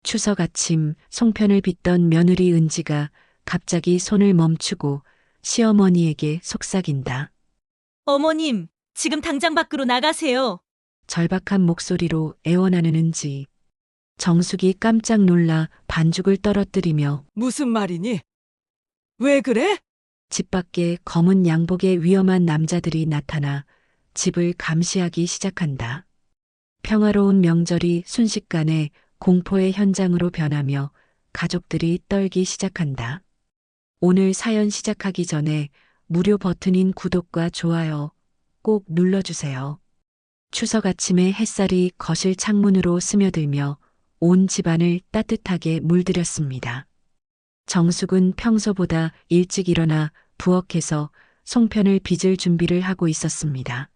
추석 아침 송편을 빚던 며느리 은지가 갑자기 손을 멈추고 시어머니에게 속삭인다. 어머님, 지금 당장 밖으로 나가세요. 절박한 목소리로 애원하는 은지. 정숙이 깜짝 놀라 반죽을 떨어뜨리며 무슨 말이니? 왜 그래? 집 밖에 검은 양복의 위험한 남자들이 나타나 집을 감시하기 시작한다. 평화로운 명절이 순식간에 공포의 현장으로 변하며 가족들이 떨기 시작한다. 오늘 사연 시작하기 전에 무료 버튼인 구독과 좋아요 꼭 눌러주세요. 추석 아침에 햇살이 거실 창문으로 스며들며 온 집안을 따뜻하게 물들였습니다. 정숙은 평소보다 일찍 일어나 부엌에서 송편을 빚을 준비를 하고 있었습니다.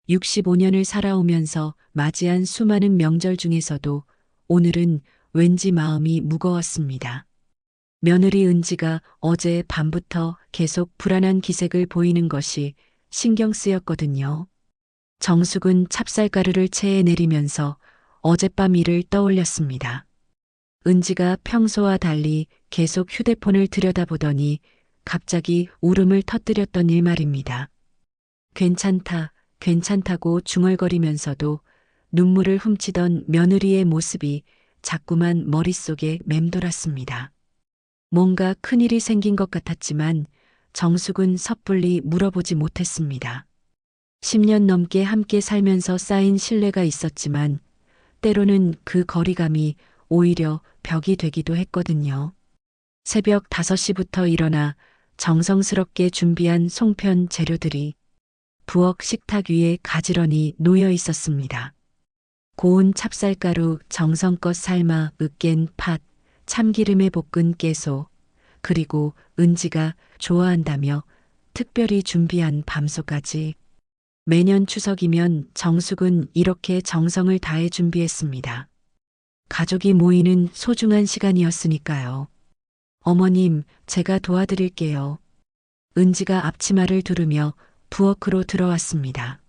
65년을 살아오면서 맞이한 수많은 명절 중에서도 오늘은 왠지 마음이 무거웠습니다. 며느리 은지가 어제 밤부터 계속 불안한 기색을 보이는 것이 신경 쓰였거든요. 정숙은 찹쌀가루를 체에 내리면서 어젯밤 일을 떠올렸습니다. 은지가 평소와 달리 계속 휴대폰을 들여다보더니 갑자기 울음을 터뜨렸던 일 말입니다. 괜찮다, 괜찮다고 중얼거리면서도 눈물을 훔치던 며느리의 모습이 자꾸만 머릿속에 맴돌았습니다. 뭔가 큰일이 생긴 것 같았지만 정숙은 섣불리 물어보지 못했습니다. 10년 넘게 함께 살면서 쌓인 신뢰가 있었지만 때로는 그 거리감이 오히려 벽이 되기도 했거든요. 새벽 5시부터 일어나 정성스럽게 준비한 송편 재료들이 부엌 식탁 위에 가지런히 놓여 있었습니다. 고운 찹쌀가루, 정성껏 삶아 으깬 팥, 참기름에 볶은 깨소, 그리고 은지가 좋아한다며 특별히 준비한 밤소까지. 매년 추석이면 정숙은 이렇게 정성을 다해 준비했습니다. 가족이 모이는 소중한 시간이었으니까요. 어머님, 제가 도와드릴게요. 은지가 앞치마를 두르며 부엌으로 들어왔습니다.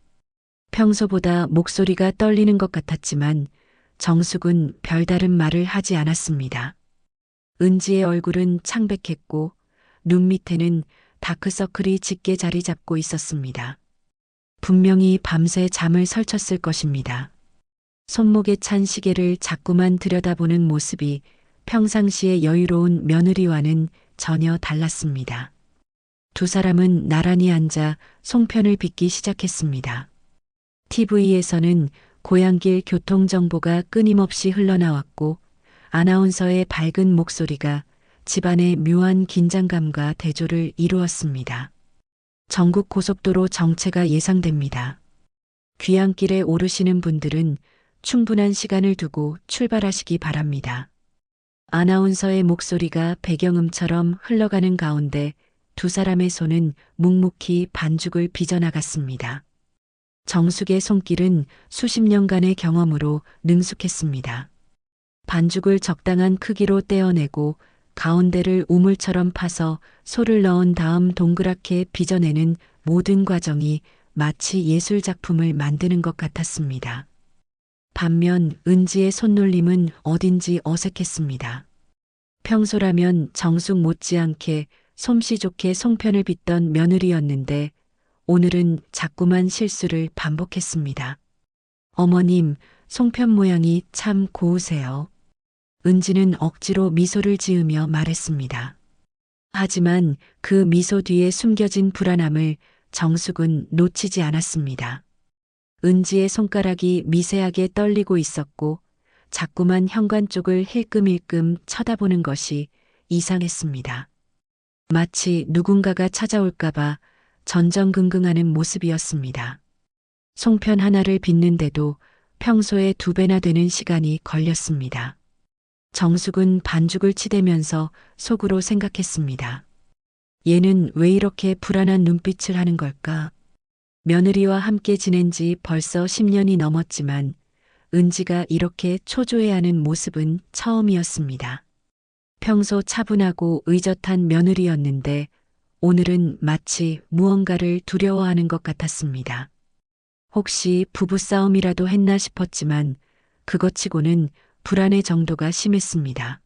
평소보다 목소리가 떨리는 것 같았지만 정숙은 별다른 말을 하지 않았습니다. 은지의 얼굴은 창백했고 눈 밑에는 다크서클이 짙게 자리 잡고 있었습니다. 분명히 밤새 잠을 설쳤을 것입니다. 손목에 찬 시계를 자꾸만 들여다보는 모습이 평상시의 여유로운 며느리와는 전혀 달랐습니다. 두 사람은 나란히 앉아 송편을 빚기 시작했습니다. TV에서는 고향길 교통정보가 끊임없이 흘러나왔고 아나운서의 밝은 목소리가 집안의 묘한 긴장감과 대조를 이루었습니다. 전국 고속도로 정체가 예상됩니다. 귀향길에 오르시는 분들은 충분한 시간을 두고 출발하시기 바랍니다. 아나운서의 목소리가 배경음처럼 흘러가는 가운데 두 사람의 손은 묵묵히 반죽을 빚어나갔습니다. 정숙의 손길은 수십 년간의 경험으로 능숙했습니다. 반죽을 적당한 크기로 떼어내고 가운데를 우물처럼 파서 소를 넣은 다음 동그랗게 빚어내는 모든 과정이 마치 예술작품을 만드는 것 같았습니다. 반면 은지의 손놀림은 어딘지 어색했습니다. 평소라면 정숙 못지않게 솜씨 좋게 송편을 빚던 며느리였는데 오늘은 자꾸만 실수를 반복했습니다. 어머님, 송편 모양이 참 고우세요. 은지는 억지로 미소를 지으며 말했습니다. 하지만 그 미소 뒤에 숨겨진 불안함을 정숙은 놓치지 않았습니다. 은지의 손가락이 미세하게 떨리고 있었고 자꾸만 현관 쪽을 힐끔힐끔 쳐다보는 것이 이상했습니다. 마치 누군가가 찾아올까봐 전전긍긍하는 모습이었습니다. 송편 하나를 빚는데도 평소에 2배나 되는 시간이 걸렸습니다. 정숙은 반죽을 치대면서 속으로 생각했습니다. 얘는 왜 이렇게 불안한 눈빛을 하는 걸까? 며느리와 함께 지낸 지 벌써 10년이 넘었지만 은지가 이렇게 초조해하는 모습은 처음이었습니다. 평소 차분하고 의젓한 며느리였는데 오늘은 마치 무언가를 두려워하는 것 같았습니다. 혹시 부부싸움이라도 했나 싶었지만 그것치고는 불안의 정도가 심했습니다.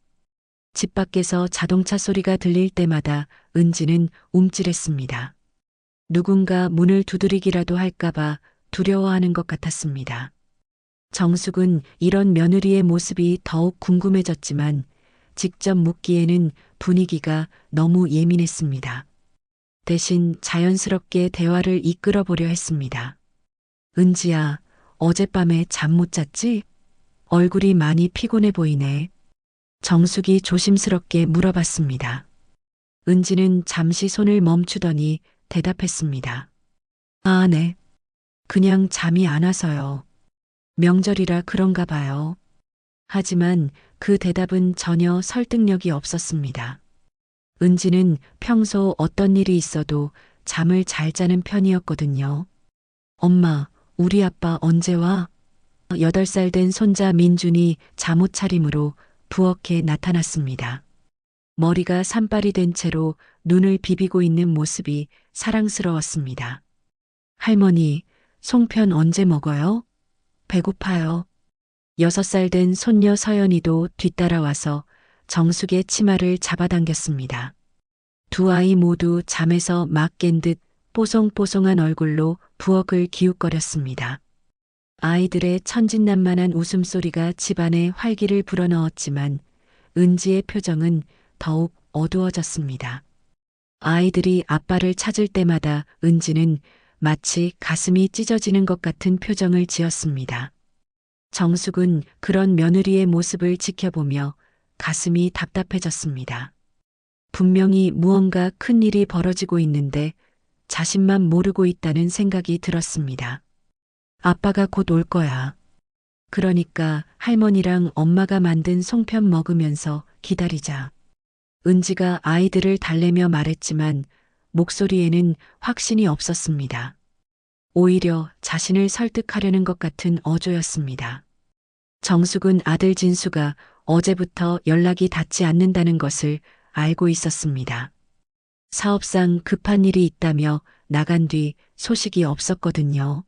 집 밖에서 자동차 소리가 들릴 때마다 은지는 움찔했습니다. 누군가 문을 두드리기라도 할까봐 두려워하는 것 같았습니다. 정숙은 이런 며느리의 모습이 더욱 궁금해졌지만 직접 묻기에는 분위기가 너무 예민했습니다. 대신 자연스럽게 대화를 이끌어 보려 했습니다. 은지야, 어젯밤에 잠 못 잤지? 얼굴이 많이 피곤해 보이네. 정숙이 조심스럽게 물어봤습니다. 은지는 잠시 손을 멈추더니 대답했습니다. 아, 네. 그냥 잠이 안 와서요. 명절이라 그런가 봐요. 하지만 그 대답은 전혀 설득력이 없었습니다. 은지는 평소 어떤 일이 있어도 잠을 잘 자는 편이었거든요. 엄마, 우리 아빠 언제 와? 8살 된 손자 민준이 잠옷 차림으로 부엌에 나타났습니다. 머리가 산발이 된 채로 눈을 비비고 있는 모습이 사랑스러웠습니다. 할머니, 송편 언제 먹어요? 배고파요. 6살 된 손녀 서연이도 뒤따라와서 정숙의 치마를 잡아당겼습니다. 두 아이 모두 잠에서 막 깬 듯 뽀송뽀송한 얼굴로 부엌을 기웃거렸습니다. 아이들의 천진난만한 웃음소리가 집안에 활기를 불어넣었지만 은지의 표정은 더욱 어두워졌습니다. 아이들이 아빠를 찾을 때마다 은지는 마치 가슴이 찢어지는 것 같은 표정을 지었습니다. 정숙은 그런 며느리의 모습을 지켜보며 가슴이 답답해졌습니다. 분명히 무언가 큰 일이 벌어지고 있는데 자신만 모르고 있다는 생각이 들었습니다. 아빠가 곧 올 거야. 그러니까 할머니랑 엄마가 만든 송편 먹으면서 기다리자. 은지가 아이들을 달래며 말했지만 목소리에는 확신이 없었습니다. 오히려 자신을 설득하려는 것 같은 어조였습니다. 정숙은 아들 진수가 어제부터 연락이 닿지 않는다는 것을 알고 있었습니다. 사업상 급한 일이 있다며 나간 뒤 소식이 없었거든요.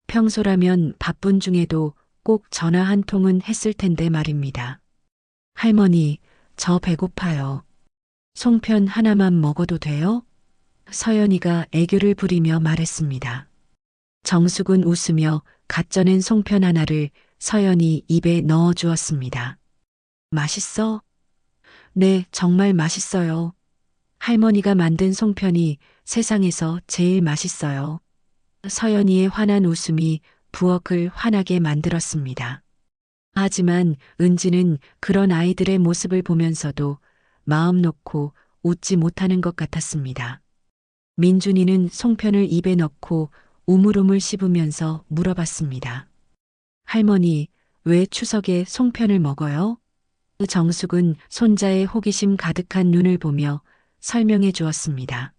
평소라면 바쁜 중에도 꼭 전화 한 통은 했을 텐데 말입니다. 할머니, 저 배고파요. 송편 하나만 먹어도 돼요? 서연이가 애교를 부리며 말했습니다. 정숙은 웃으며 갓 쪄낸 송편 하나를 서연이 입에 넣어 주었습니다. 맛있어? 네, 정말 맛있어요. 할머니가 만든 송편이 세상에서 제일 맛있어요. 서연이의 환한 웃음이 부엌을 환하게 만들었습니다. 하지만 은지는 그런 아이들의 모습을 보면서도 마음 놓고 웃지 못하는 것 같았습니다. 민준이는 송편을 입에 넣고 우물우물 씹으면서 물어봤습니다. 할머니, 왜 추석에 송편을 먹어요? 정숙은 손자의 호기심 가득한 눈을 보며 설명해 주었습니다.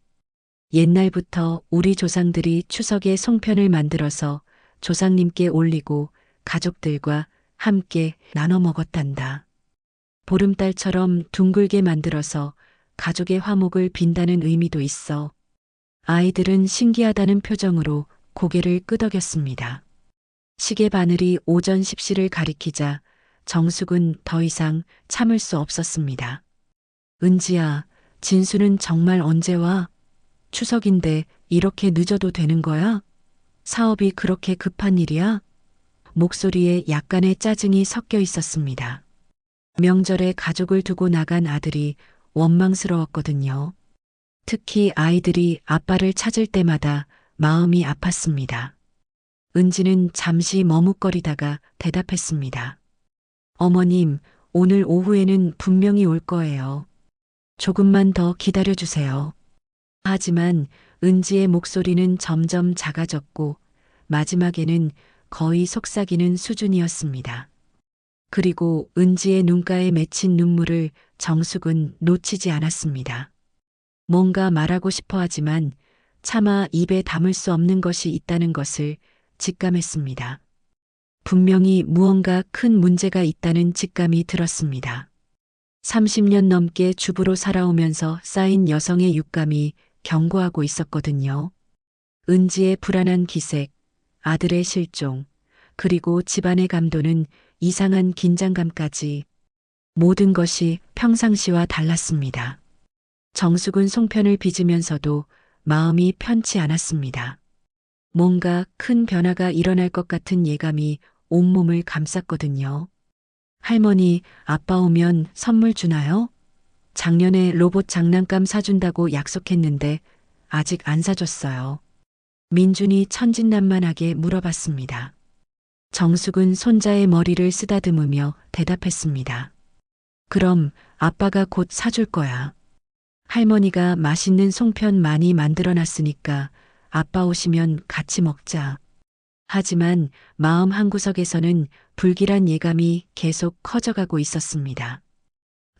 옛날부터 우리 조상들이 추석에 송편을 만들어서 조상님께 올리고 가족들과 함께 나눠 먹었단다. 보름달처럼 둥글게 만들어서 가족의 화목을 빈다는 의미도 있어. 아이들은 신기하다는 표정으로 고개를 끄덕였습니다. 시계 바늘이 오전 10시를 가리키자 정숙은 더 이상 참을 수 없었습니다. 은지야, 진수는 정말 언제 와? 추석인데 이렇게 늦어도 되는 거야? 사업이 그렇게 급한 일이야? 목소리에 약간의 짜증이 섞여 있었습니다. 명절에 가족을 두고 나간 아들이 원망스러웠거든요. 특히 아이들이 아빠를 찾을 때마다 마음이 아팠습니다. 은지는 잠시 머뭇거리다가 대답했습니다. 어머님, 오늘 오후에는 분명히 올 거예요. 조금만 더 기다려주세요. 하지만 은지의 목소리는 점점 작아졌고 마지막에는 거의 속삭이는 수준이었습니다. 그리고 은지의 눈가에 맺힌 눈물을 정숙은 놓치지 않았습니다. 뭔가 말하고 싶어 하지만 차마 입에 담을 수 없는 것이 있다는 것을 직감했습니다. 분명히 무언가 큰 문제가 있다는 직감이 들었습니다. 30년 넘게 주부로 살아오면서 쌓인 여성의 육감이 경고하고 있었거든요. 은지의 불안한 기색, 아들의 실종, 그리고 집안의 감도는 이상한 긴장감까지 모든 것이 평상시와 달랐습니다. 정숙은 송편을 빚으면서도 마음이 편치 않았습니다. 뭔가 큰 변화가 일어날 것 같은 예감이 온몸을 감쌌거든요. 할머니, 아빠 오면 선물 주나요? 작년에 로봇 장난감 사준다고 약속했는데 아직 안 사줬어요. 민준이 천진난만하게 물어봤습니다. 정숙은 손자의 머리를 쓰다듬으며 대답했습니다. 그럼 아빠가 곧 사줄 거야. 할머니가 맛있는 송편 많이 만들어 놨으니까 아빠 오시면 같이 먹자. 하지만 마음 한구석에서는 불길한 예감이 계속 커져가고 있었습니다.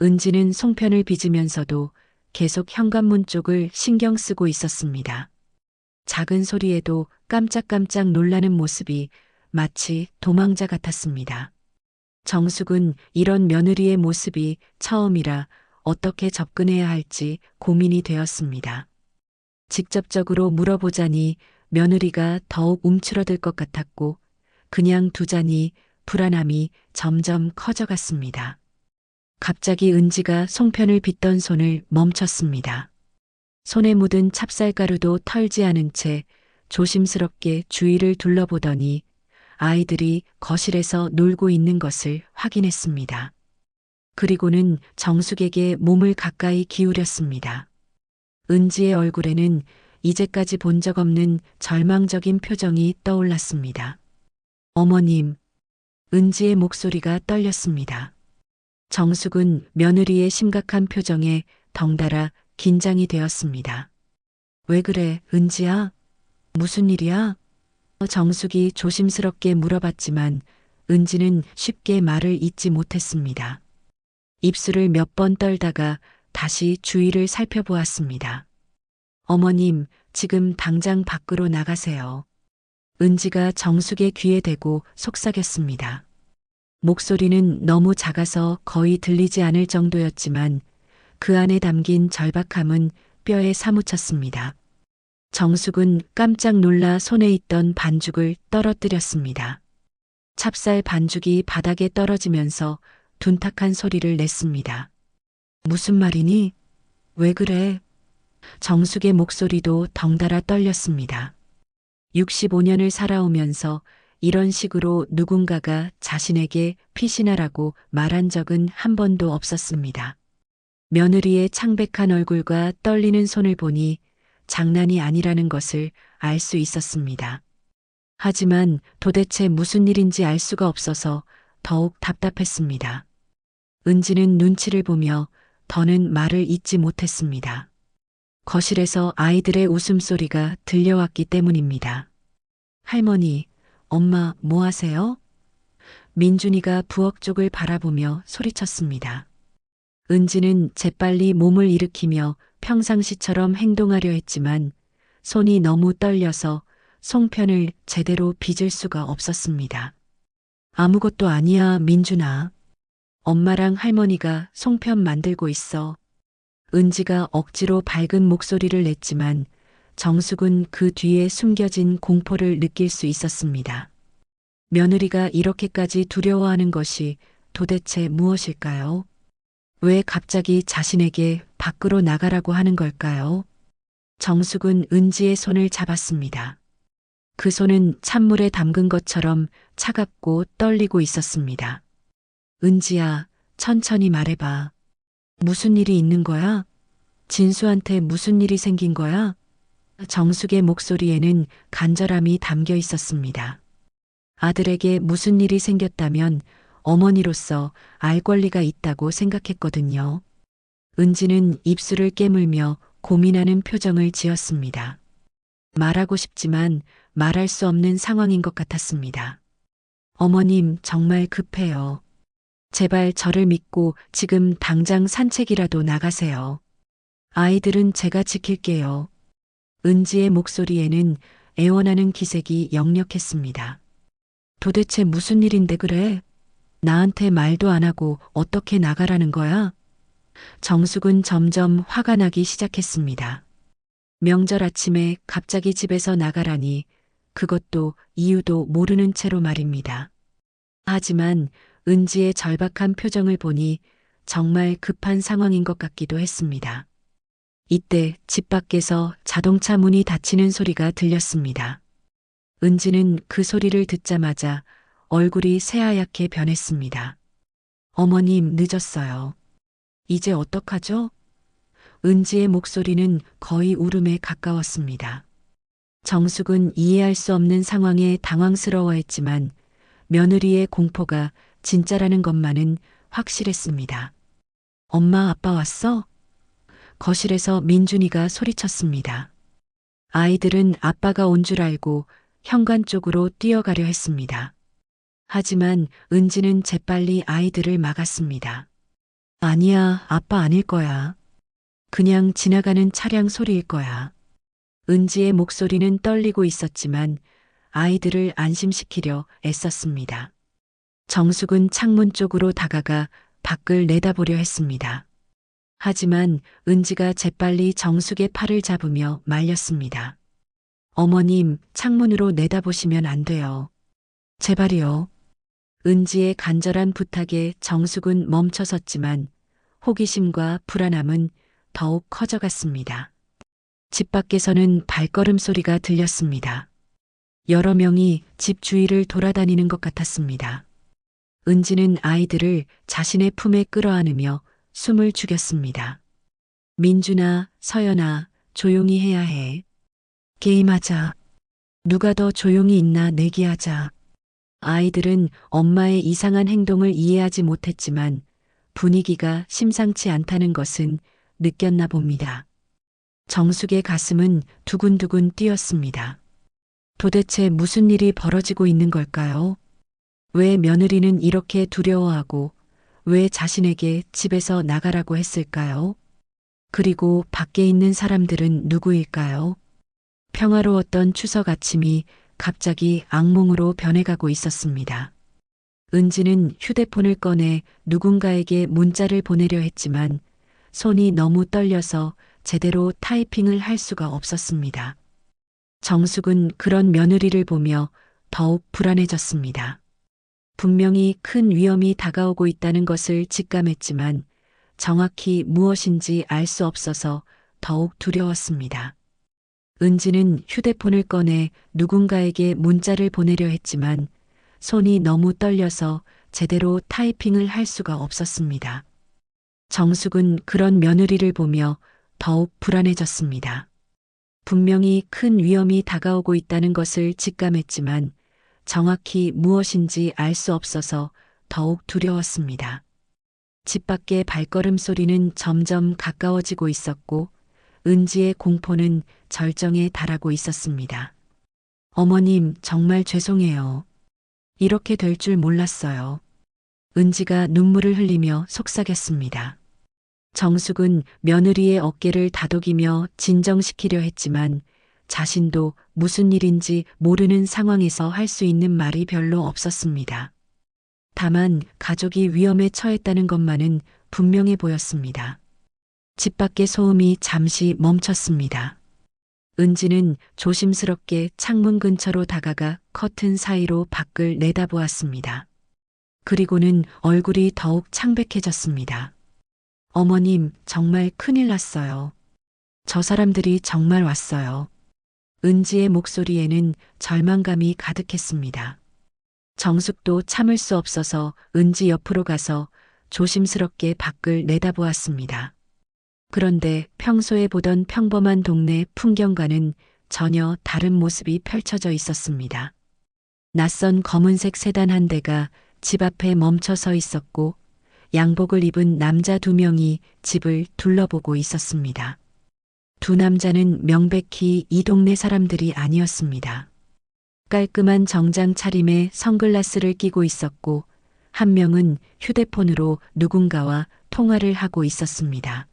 은지는 송편을 빚으면서도 계속 현관문 쪽을 신경 쓰고 있었습니다. 작은 소리에도 깜짝깜짝 놀라는 모습이 마치 도망자 같았습니다. 정숙은 이런 며느리의 모습이 처음이라 어떻게 접근해야 할지 고민이 되었습니다. 직접적으로 물어보자니 며느리가 더욱 움츠러들 것 같았고 그냥 두자니 불안함이 점점 커져갔습니다. 갑자기 은지가 송편을 빚던 손을 멈췄습니다. 손에 묻은 찹쌀가루도 털지 않은 채 조심스럽게 주위를 둘러보더니 아이들이 거실에서 놀고 있는 것을 확인했습니다. 그리고는 정숙에게 몸을 가까이 기울였습니다. 은지의 얼굴에는 이제까지 본 적 없는 절망적인 표정이 떠올랐습니다. 어머님, 은지의 목소리가 떨렸습니다. 정숙은 며느리의 심각한 표정에 덩달아 긴장이 되었습니다. 왜 그래, 은지야? 무슨 일이야? 정숙이 조심스럽게 물어봤지만 은지는 쉽게 말을 잇지 못했습니다. 입술을 몇 번 떨다가 다시 주위를 살펴보았습니다. 어머님, 지금 당장 밖으로 나가세요. 은지가 정숙의 귀에 대고 속삭였습니다. 목소리는 너무 작아서 거의 들리지 않을 정도였지만 그 안에 담긴 절박함은 뼈에 사무쳤습니다. 정숙은 깜짝 놀라 손에 있던 반죽을 떨어뜨렸습니다. 찹쌀 반죽이 바닥에 떨어지면서 둔탁한 소리를 냈습니다. 무슨 말이니? 왜 그래? 정숙의 목소리도 덩달아 떨렸습니다. 65년을 살아오면서 이런 식으로 누군가가 자신에게 피신하라고 말한 적은 한 번도 없었습니다. 며느리의 창백한 얼굴과 떨리는 손을 보니 장난이 아니라는 것을 알 수 있었습니다. 하지만 도대체 무슨 일인지 알 수가 없어서 더욱 답답했습니다. 은지는 눈치를 보며 더는 말을 잇지 못했습니다. 거실에서 아이들의 웃음소리가 들려왔기 때문입니다. 할머니, 엄마 뭐 하세요? 민준이가 부엌 쪽을 바라보며 소리쳤습니다. 은지는 재빨리 몸을 일으키며 평상시처럼 행동하려 했지만 손이 너무 떨려서 송편을 제대로 빚을 수가 없었습니다. 아무것도 아니야, 민준아. 엄마랑 할머니가 송편 만들고 있어. 은지가 억지로 밝은 목소리를 냈지만 정숙은 그 뒤에 숨겨진 공포를 느낄 수 있었습니다. 며느리가 이렇게까지 두려워하는 것이 도대체 무엇일까요? 왜 갑자기 자신에게 밖으로 나가라고 하는 걸까요? 정숙은 은지의 손을 잡았습니다. 그 손은 찬물에 담근 것처럼 차갑고 떨리고 있었습니다. 은지야, 천천히 말해봐. 무슨 일이 있는 거야? 진수한테 무슨 일이 생긴 거야? 정숙의 목소리에는 간절함이 담겨 있었습니다. 아들에게 무슨 일이 생겼다면 어머니로서 알 권리가 있다고 생각했거든요. 은지는 입술을 깨물며 고민하는 표정을 지었습니다. 말하고 싶지만 말할 수 없는 상황인 것 같았습니다. 어머님, 정말 급해요. 제발 저를 믿고 지금 당장 산책이라도 나가세요. 아이들은 제가 지킬게요. 은지의 목소리에는 애원하는 기색이 역력했습니다. 도대체 무슨 일인데 그래? 나한테 말도 안 하고 어떻게 나가라는 거야? 정숙은 점점 화가 나기 시작했습니다. 명절 아침에 갑자기 집에서 나가라니 그것도 이유도 모르는 채로 말입니다. 하지만 은지의 절박한 표정을 보니 정말 급한 상황인 것 같기도 했습니다. 이때 집 밖에서 자동차 문이 닫히는 소리가 들렸습니다. 은지는 그 소리를 듣자마자 얼굴이 새하얗게 변했습니다. 어머님, 늦었어요. 이제 어떡하죠? 은지의 목소리는 거의 울음에 가까웠습니다. 정숙은 이해할 수 없는 상황에 당황스러워했지만 며느리의 공포가 진짜라는 것만은 확실했습니다. 엄마, 아빠 왔어? 거실에서 민준이가 소리쳤습니다. 아이들은 아빠가 온 줄 알고 현관 쪽으로 뛰어가려 했습니다. 하지만 은지는 재빨리 아이들을 막았습니다. 아니야, 아빠 아닐 거야. 그냥 지나가는 차량 소리일 거야. 은지의 목소리는 떨리고 있었지만 아이들을 안심시키려 애썼습니다. 정숙은 창문 쪽으로 다가가 밖을 내다보려 했습니다. 하지만 은지가 재빨리 정숙의 팔을 잡으며 말렸습니다. 어머님, 창문으로 내다보시면 안 돼요. 제발이요. 은지의 간절한 부탁에 정숙은 멈춰섰지만 호기심과 불안함은 더욱 커져갔습니다. 집 밖에서는 발걸음 소리가 들렸습니다. 여러 명이 집 주위를 돌아다니는 것 같았습니다. 은지는 아이들을 자신의 품에 끌어안으며 숨을 죽였습니다. 민준아, 서연아, 조용히 해야 해. 게임하자. 누가 더 조용히 있나 내기하자. 아이들은 엄마의 이상한 행동을 이해하지 못했지만 분위기가 심상치 않다는 것은 느꼈나 봅니다. 정숙의 가슴은 두근두근 뛰었습니다. 도대체 무슨 일이 벌어지고 있는 걸까요? 왜 며느리는 이렇게 두려워하고 왜 자신에게 집에서 나가라고 했을까요? 그리고 밖에 있는 사람들은 누구일까요? 평화로웠던 추석 아침이 갑자기 악몽으로 변해가고 있었습니다. 은지는 휴대폰을 꺼내 누군가에게 문자를 보내려 했지만 손이 너무 떨려서 제대로 타이핑을 할 수가 없었습니다. 정숙은 그런 며느리를 보며 더욱 불안해졌습니다. 분명히 큰 위험이 다가오고 있다는 것을 직감했지만 정확히 무엇인지 알 수 없어서 더욱 두려웠습니다. 은지는 휴대폰을 꺼내 누군가에게 문자를 보내려 했지만 손이 너무 떨려서 제대로 타이핑을 할 수가 없었습니다. 정숙은 그런 며느리를 보며 더욱 불안해졌습니다. 분명히 큰 위험이 다가오고 있다는 것을 직감했지만 정확히 무엇인지 알 수 없어서 더욱 두려웠습니다. 집 밖의 발걸음 소리는 점점 가까워지고 있었고 은지의 공포는 절정에 달하고 있었습니다. 어머님, 정말 죄송해요. 이렇게 될 줄 몰랐어요. 은지가 눈물을 흘리며 속삭였습니다. 정숙은 며느리의 어깨를 다독이며 진정시키려 했지만 자신도 무슨 일인지 모르는 상황에서 할 수 있는 말이 별로 없었습니다. 다만 가족이 위험에 처했다는 것만은 분명해 보였습니다. 집 밖의 소음이 잠시 멈췄습니다. 은지는 조심스럽게 창문 근처로 다가가 커튼 사이로 밖을 내다보았습니다. 그리고는 얼굴이 더욱 창백해졌습니다. 어머님, 정말 큰일 났어요. 저 사람들이 정말 왔어요. 은지의 목소리에는 절망감이 가득했습니다. 정숙도 참을 수 없어서 은지 옆으로 가서 조심스럽게 밖을 내다보았습니다. 그런데 평소에 보던 평범한 동네 풍경과는 전혀 다른 모습이 펼쳐져 있었습니다. 낯선 검은색 세단 한 대가 집 앞에 멈춰 서 있었고 양복을 입은 남자 2명이 집을 둘러보고 있었습니다. 두 남자는 명백히 이 동네 사람들이 아니었습니다. 깔끔한 정장 차림에 선글라스를 끼고 있었고 한 명은 휴대폰으로 누군가와 통화를 하고 있었습니다.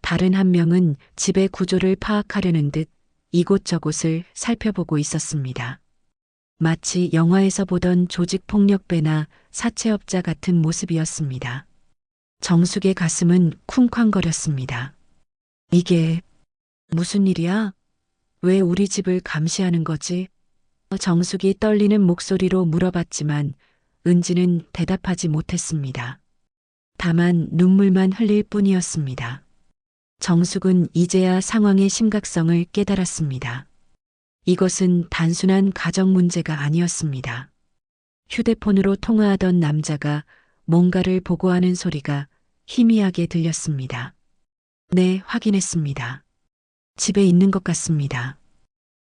다른 한 명은 집의 구조를 파악하려는 듯 이곳저곳을 살펴보고 있었습니다. 마치 영화에서 보던 조직폭력배나 사채업자 같은 모습이었습니다. 정숙의 가슴은 쿵쾅거렸습니다. 이게 무슨 일이야? 왜 우리 집을 감시하는 거지? 정숙이 떨리는 목소리로 물어봤지만 은지는 대답하지 못했습니다. 다만 눈물만 흘릴 뿐이었습니다. 정숙은 이제야 상황의 심각성을 깨달았습니다. 이것은 단순한 가정 문제가 아니었습니다. 휴대폰으로 통화하던 남자가 뭔가를 보고하는 소리가 희미하게 들렸습니다. 네, 확인했습니다. 집에 있는 것 같습니다.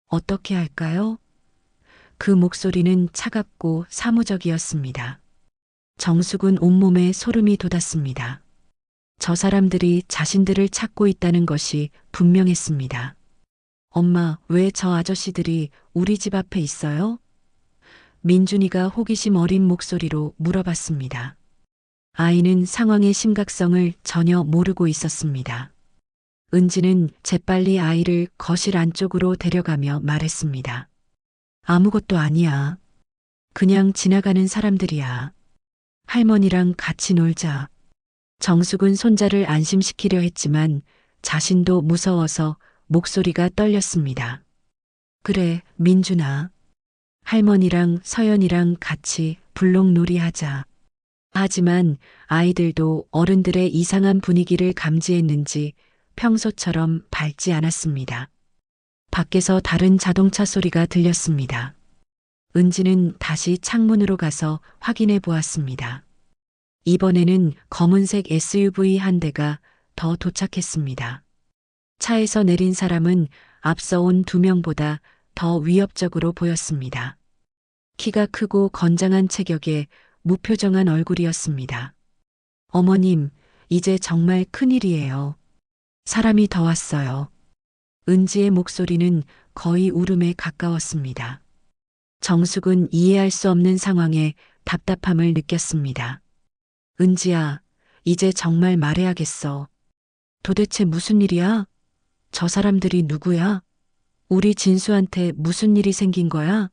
어떻게 할까요? 그 목소리는 차갑고 사무적이었습니다. 정숙은 온몸에 소름이 돋았습니다. 저 사람들이 자신들을 찾고 있다는 것이 분명했습니다. 엄마, 왜 저 아저씨들이 우리 집 앞에 있어요? 민준이가 호기심 어린 목소리로 물어봤습니다. 아이는 상황의 심각성을 전혀 모르고 있었습니다. 은지는 재빨리 아이를 거실 안쪽으로 데려가며 말했습니다. 아무것도 아니야. 그냥 지나가는 사람들이야. 할머니랑 같이 놀자. 정숙은 손자를 안심시키려 했지만 자신도 무서워서 목소리가 떨렸습니다. 그래, 민준아. 할머니랑 서연이랑 같이 블록놀이 하자. 하지만 아이들도 어른들의 이상한 분위기를 감지했는지 평소처럼 밝지 않았습니다. 밖에서 다른 자동차 소리가 들렸습니다. 은지는 다시 창문으로 가서 확인해 보았습니다. 이번에는 검은색 SUV 한 대가 더 도착했습니다. 차에서 내린 사람은 앞서 온 2명보다 더 위협적으로 보였습니다. 키가 크고 건장한 체격에 무표정한 얼굴이었습니다. 어머님, 이제 정말 큰일이에요. 사람이 더 왔어요. 은지의 목소리는 거의 울음에 가까웠습니다. 정숙은 이해할 수 없는 상황에 답답함을 느꼈습니다. 은지야, 이제 정말 말해야겠어. 도대체 무슨 일이야? 저 사람들이 누구야? 우리 진수한테 무슨 일이 생긴 거야?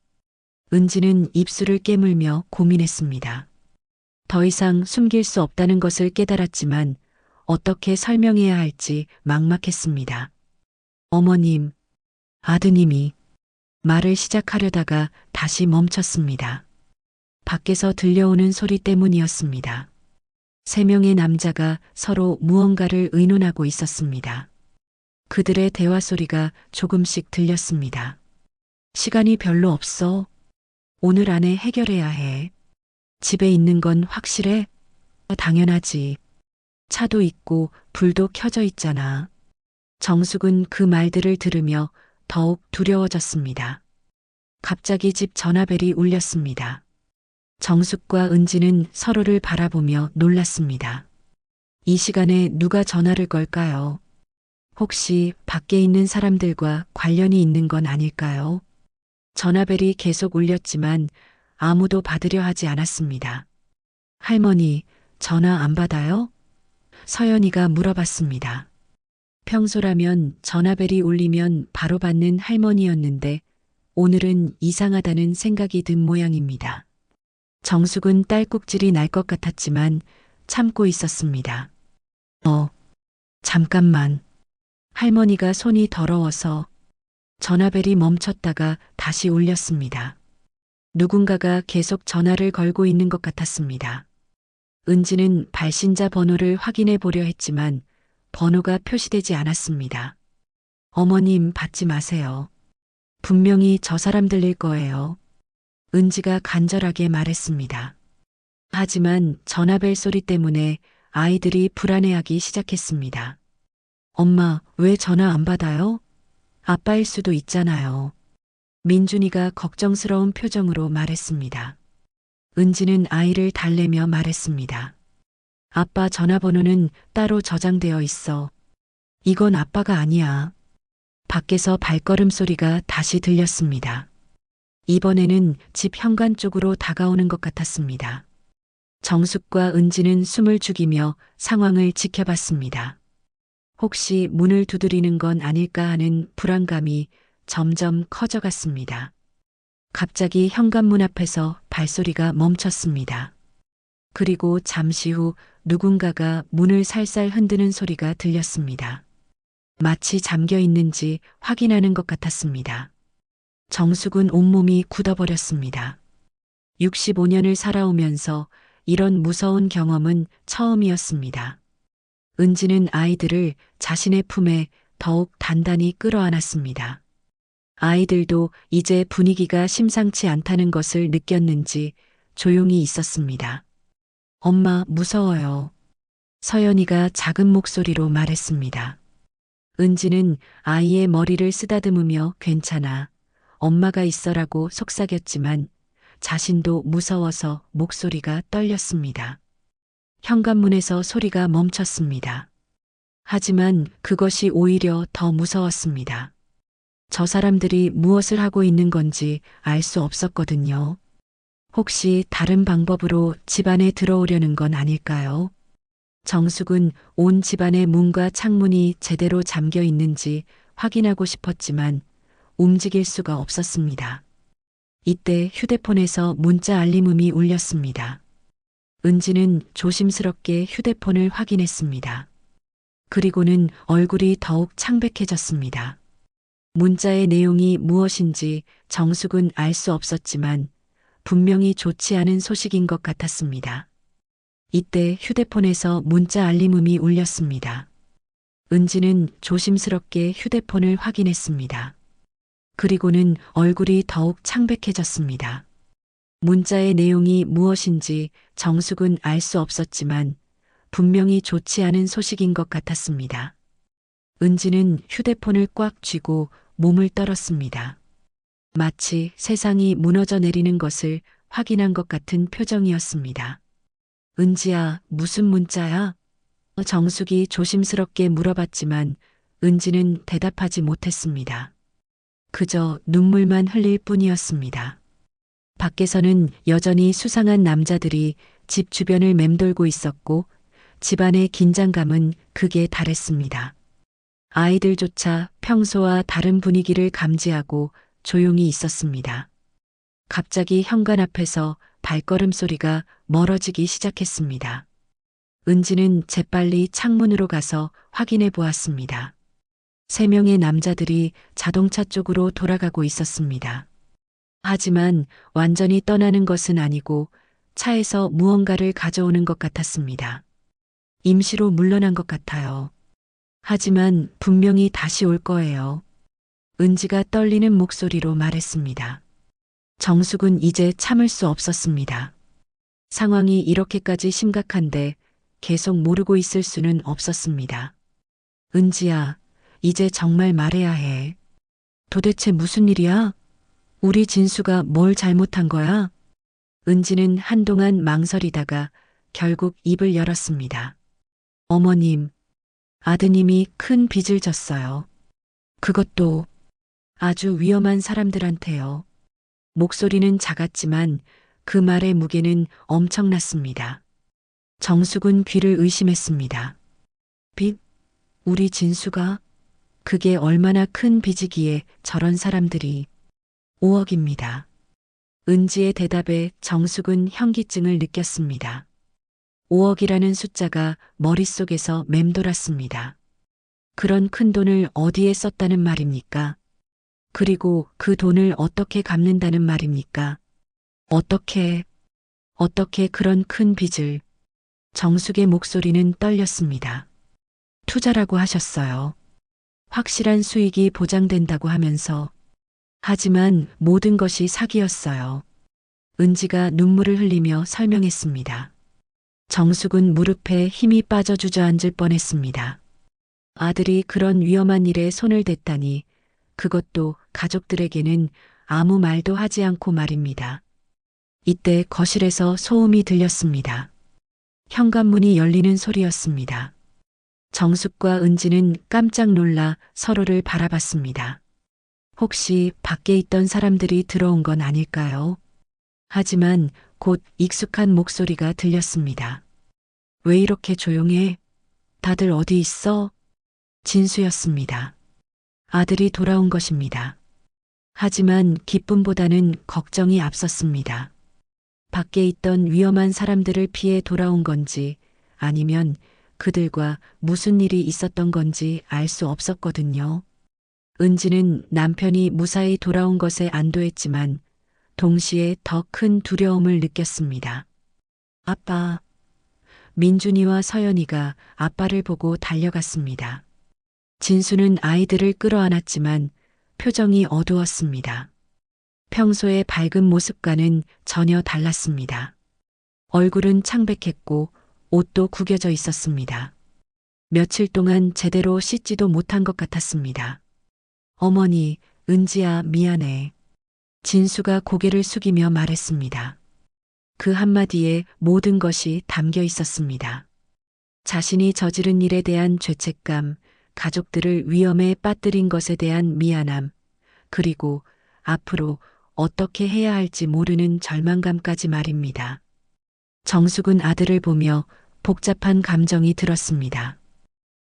은지는 입술을 깨물며 고민했습니다. 더 이상 숨길 수 없다는 것을 깨달았지만 어떻게 설명해야 할지 막막했습니다. 어머님, 아드님이 말을 시작하려다가 다시 멈췄습니다. 밖에서 들려오는 소리 때문이었습니다. 3명의 남자가 서로 무언가를 의논하고 있었습니다. 그들의 대화 소리가 조금씩 들렸습니다. 시간이 별로 없어. 오늘 안에 해결해야 해. 집에 있는 건 확실해? 당연하지. 차도 있고 불도 켜져 있잖아. 정숙은 그 말들을 들으며 더욱 두려워졌습니다. 갑자기 집 전화벨이 울렸습니다. 정숙과 은지는 서로를 바라보며 놀랐습니다. 이 시간에 누가 전화를 걸까요? 혹시 밖에 있는 사람들과 관련이 있는 건 아닐까요? 전화벨이 계속 울렸지만 아무도 받으려 하지 않았습니다. 할머니, 전화 안 받아요? 서연이가 물어봤습니다. 평소라면 전화벨이 울리면 바로 받는 할머니였는데 오늘은 이상하다는 생각이 든 모양입니다. 정숙은 딸꾹질이 날 것 같았지만 참고 있었습니다. 잠깐만. 할머니가 손이 더러워서 전화벨이 멈췄다가 다시 울렸습니다. 누군가가 계속 전화를 걸고 있는 것 같았습니다. 은지는 발신자 번호를 확인해 보려 했지만 번호가 표시되지 않았습니다. 어머님, 받지 마세요. 분명히 저 사람 들릴 거예요. 은지가 간절하게 말했습니다. 하지만 전화벨 소리 때문에 아이들이 불안해하기 시작했습니다. 엄마, 왜 전화 안 받아요? 아빠일 수도 있잖아요. 민준이가 걱정스러운 표정으로 말했습니다. 은지는 아이를 달래며 말했습니다. 아빠 전화번호는 따로 저장되어 있어. 이건 아빠가 아니야. 밖에서 발걸음 소리가 다시 들렸습니다. 이번에는 집 현관 쪽으로 다가오는 것 같았습니다. 정숙과 은지는 숨을 죽이며 상황을 지켜봤습니다. 혹시 문을 두드리는 건 아닐까 하는 불안감이 점점 커져갔습니다. 갑자기 현관문 앞에서 발소리가 멈췄습니다. 그리고 잠시 후 누군가가 문을 살살 흔드는 소리가 들렸습니다. 마치 잠겨 있는지 확인하는 것 같았습니다. 정숙은 온몸이 굳어버렸습니다. 65년을 살아오면서 이런 무서운 경험은 처음이었습니다. 은지는 아이들을 자신의 품에 더욱 단단히 끌어안았습니다. 아이들도 이제 분위기가 심상치 않다는 것을 느꼈는지 조용히 있었습니다. 엄마, 무서워요. 서연이가 작은 목소리로 말했습니다. 은지는 아이의 머리를 쓰다듬으며 괜찮아. 엄마가 있어라고 속삭였지만 자신도 무서워서 목소리가 떨렸습니다. 현관문에서 소리가 멈췄습니다. 하지만 그것이 오히려 더 무서웠습니다. 저 사람들이 무엇을 하고 있는 건지 알 수 없었거든요. 혹시 다른 방법으로 집안에 들어오려는 건 아닐까요? 정숙은 온 집안의 문과 창문이 제대로 잠겨 있는지 확인하고 싶었지만 움직일 수가 없었습니다. 이때 휴대폰에서 문자 알림음이 울렸습니다. 은지는 조심스럽게 휴대폰을 확인했습니다. 그리고는 얼굴이 더욱 창백해졌습니다. 문자의 내용이 무엇인지 정숙은 알 수 없었지만 분명히 좋지 않은 소식인 것 같았습니다. 이때 휴대폰에서 문자 알림음이 울렸습니다. 은지는 조심스럽게 휴대폰을 확인했습니다. 그리고는 얼굴이 더욱 창백해졌습니다. 문자의 내용이 무엇인지 정숙은 알 수 없었지만 분명히 좋지 않은 소식인 것 같았습니다. 은지는 휴대폰을 꽉 쥐고 몸을 떨었습니다. 마치 세상이 무너져 내리는 것을 확인한 것 같은 표정이었습니다. 은지야, 무슨 문자야? 정숙이 조심스럽게 물어봤지만 은지는 대답하지 못했습니다. 그저 눈물만 흘릴 뿐이었습니다. 밖에서는 여전히 수상한 남자들이 집 주변을 맴돌고 있었고 집안의 긴장감은 극에 달했습니다. 아이들조차 평소와 다른 분위기를 감지하고 조용히 있었습니다. 갑자기 현관 앞에서 발걸음 소리가 멀어지기 시작했습니다. 은지는 재빨리 창문으로 가서 확인해 보았습니다. 3명의 남자들이 자동차 쪽으로 돌아가고 있었습니다. 하지만 완전히 떠나는 것은 아니고 차에서 무언가를 가져오는 것 같았습니다. 임시로 물러난 것 같아요. 하지만 분명히 다시 올 거예요. 은지가 떨리는 목소리로 말했습니다. 정숙은 이제 참을 수 없었습니다. 상황이 이렇게까지 심각한데 계속 모르고 있을 수는 없었습니다. 은지야, 이제 정말 말해야 해. 도대체 무슨 일이야? 우리 진수가 뭘 잘못한 거야? 은지는 한동안 망설이다가 결국 입을 열었습니다. 어머님, 아드님이 큰 빚을 졌어요. 그것도 아주 위험한 사람들한테요. 목소리는 작았지만 그 말의 무게는 엄청났습니다. 정숙은 귀를 의심했습니다. 빚? 우리 진수가? 그게 얼마나 큰 빚이기에 저런 사람들이. 5억입니다. 은지의 대답에 정숙은 현기증을 느꼈습니다. 5억이라는 숫자가 머릿속에서 맴돌았습니다. 그런 큰 돈을 어디에 썼다는 말입니까? 그리고 그 돈을 어떻게 갚는다는 말입니까? 어떻게 그런 큰 빚을. 정숙의 목소리는 떨렸습니다. 투자라고 하셨어요. 확실한 수익이 보장된다고 하면서. 하지만 모든 것이 사기였어요. 은지가 눈물을 흘리며 설명했습니다. 정숙은 무릎에 힘이 빠져 주저앉을 뻔했습니다. 아들이 그런 위험한 일에 손을 댔다니, 그것도 가족들에게는 아무 말도 하지 않고 말입니다. 이때 거실에서 소음이 들렸습니다. 현관문이 열리는 소리였습니다. 정숙과 은지는 깜짝 놀라 서로를 바라봤습니다. 혹시 밖에 있던 사람들이 들어온 건 아닐까요? 하지만 곧 익숙한 목소리가 들렸습니다. 왜 이렇게 조용해? 다들 어디 있어? 진수였습니다. 아들이 돌아온 것입니다. 하지만 기쁨보다는 걱정이 앞섰습니다. 밖에 있던 위험한 사람들을 피해 돌아온 건지 아니면 그들과 무슨 일이 있었던 건지 알 수 없었거든요. 은지는 남편이 무사히 돌아온 것에 안도했지만 동시에 더 큰 두려움을 느꼈습니다. 아빠. 민준이와 서연이가 아빠를 보고 달려갔습니다. 진수는 아이들을 끌어안았지만 표정이 어두웠습니다. 평소의 밝은 모습과는 전혀 달랐습니다. 얼굴은 창백했고 옷도 구겨져 있었습니다. 며칠 동안 제대로 씻지도 못한 것 같았습니다. 어머니, 은지야, 미안해. 진수가 고개를 숙이며 말했습니다. 그 한마디에 모든 것이 담겨 있었습니다. 자신이 저지른 일에 대한 죄책감, 가족들을 위험에 빠뜨린 것에 대한 미안함, 그리고 앞으로 어떻게 해야 할지 모르는 절망감까지 말입니다. 정숙은 아들을 보며 복잡한 감정이 들었습니다.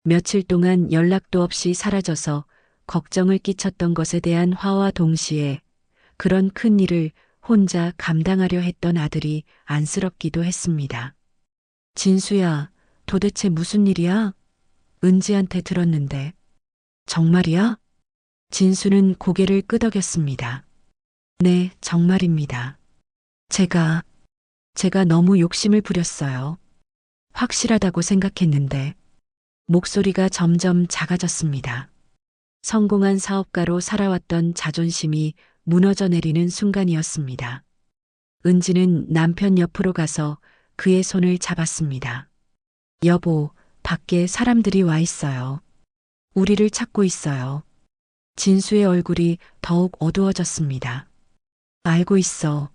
며칠 동안 연락도 없이 사라져서 걱정을 끼쳤던 것에 대한 화와 동시에 그런 큰 일을 혼자 감당하려 했던 아들이 안쓰럽기도 했습니다. 진수야, 도대체 무슨 일이야? 은지한테 들었는데. 정말이야? 진수는 고개를 끄덕였습니다. 네, 정말입니다. 제가 너무 욕심을 부렸어요. 확실하다고 생각했는데. 목소리가 점점 작아졌습니다. 성공한 사업가로 살아왔던 자존심이 무너져 내리는 순간이었습니다. 은지는 남편 옆으로 가서 그의 손을 잡았습니다. 여보, 밖에 사람들이 와 있어요. 우리를 찾고 있어요. 진수의 얼굴이 더욱 어두워졌습니다. 알고 있어.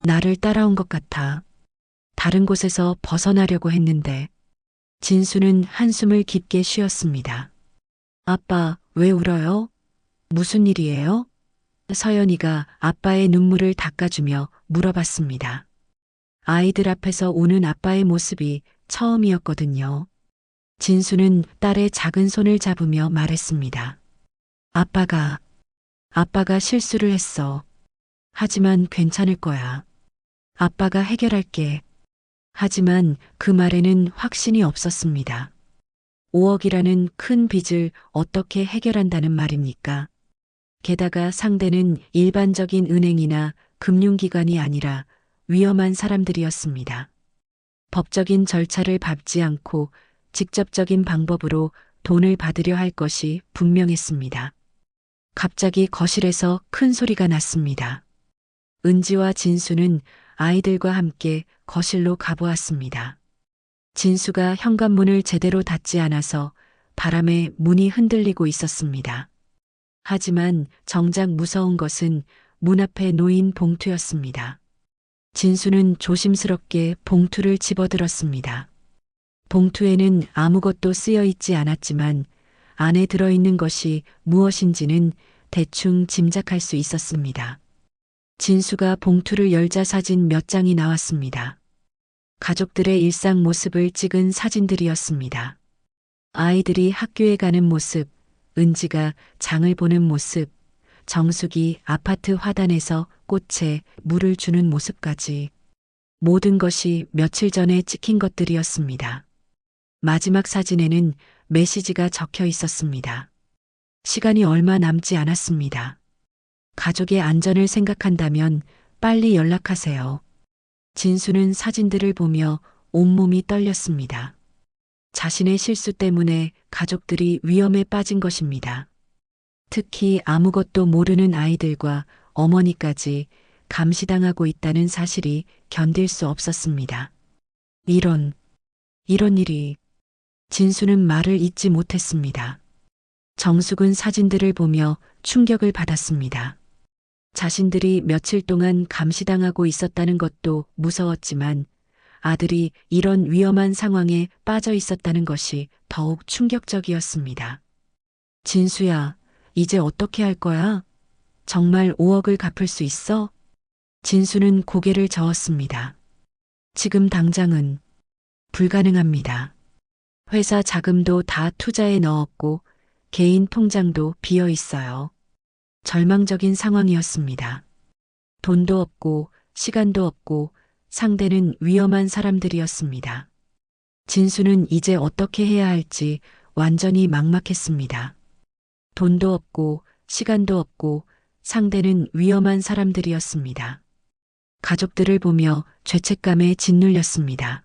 나를 따라온 것 같아. 다른 곳에서 벗어나려고 했는데. 진수는 한숨을 깊게 쉬었습니다. 아빠, 왜 울어요? 무슨 일이에요? 서연이가 아빠의 눈물을 닦아주며 물어봤습니다. 아이들 앞에서 우는 아빠의 모습이 처음이었거든요. 진수는 딸의 작은 손을 잡으며 말했습니다. 아빠가 실수를 했어. 하지만 괜찮을 거야. 아빠가 해결할게. 하지만 그 말에는 확신이 없었습니다. 5억이라는 큰 빚을 어떻게 해결한다는 말입니까? 게다가 상대는 일반적인 은행이나 금융기관이 아니라 위험한 사람들이었습니다. 법적인 절차를 밟지 않고 직접적인 방법으로 돈을 받으려 할 것이 분명했습니다. 갑자기 거실에서 큰 소리가 났습니다. 은지와 진수는 아이들과 함께 거실로 가보았습니다. 진수가 현관문을 제대로 닫지 않아서 바람에 문이 흔들리고 있었습니다. 하지만 정작 무서운 것은 문 앞에 놓인 봉투였습니다. 진수는 조심스럽게 봉투를 집어들었습니다. 봉투에는 아무것도 쓰여 있지 않았지만 안에 들어있는 것이 무엇인지는 대충 짐작할 수 있었습니다. 진수가 봉투를 열자 사진 몇 장이 나왔습니다. 가족들의 일상 모습을 찍은 사진들이었습니다. 아이들이 학교에 가는 모습, 은지가 장을 보는 모습, 정숙이 아파트 화단에서 꽃에 물을 주는 모습까지 모든 것이 며칠 전에 찍힌 것들이었습니다. 마지막 사진에는 메시지가 적혀 있었습니다. 시간이 얼마 남지 않았습니다. 가족의 안전을 생각한다면 빨리 연락하세요. 진수는 사진들을 보며 온몸이 떨렸습니다. 자신의 실수 때문에 가족들이 위험에 빠진 것입니다. 특히 아무것도 모르는 아이들과 어머니까지 감시당하고 있다는 사실이 견딜 수 없었습니다. 이런 일이. 진수는 말을 잇지 못했습니다. 정숙은 사진들을 보며 충격을 받았습니다. 자신들이 며칠 동안 감시당하고 있었다는 것도 무서웠지만 아들이 이런 위험한 상황에 빠져 있었다는 것이 더욱 충격적이었습니다. 진수야, 이제 어떻게 할 거야? 정말 5억을 갚을 수 있어? 진수는 고개를 저었습니다. 지금 당장은 불가능합니다. 회사 자금도 다 투자에 넣었고 개인 통장도 비어 있어요. 절망적인 상황이었습니다. 돈도 없고 시간도 없고 상대는 위험한 사람들이었습니다. 진수는 이제 어떻게 해야 할지 완전히 막막했습니다. 돈도 없고 시간도 없고 상대는 위험한 사람들이었습니다. 가족들을 보며 죄책감에 짓눌렸습니다.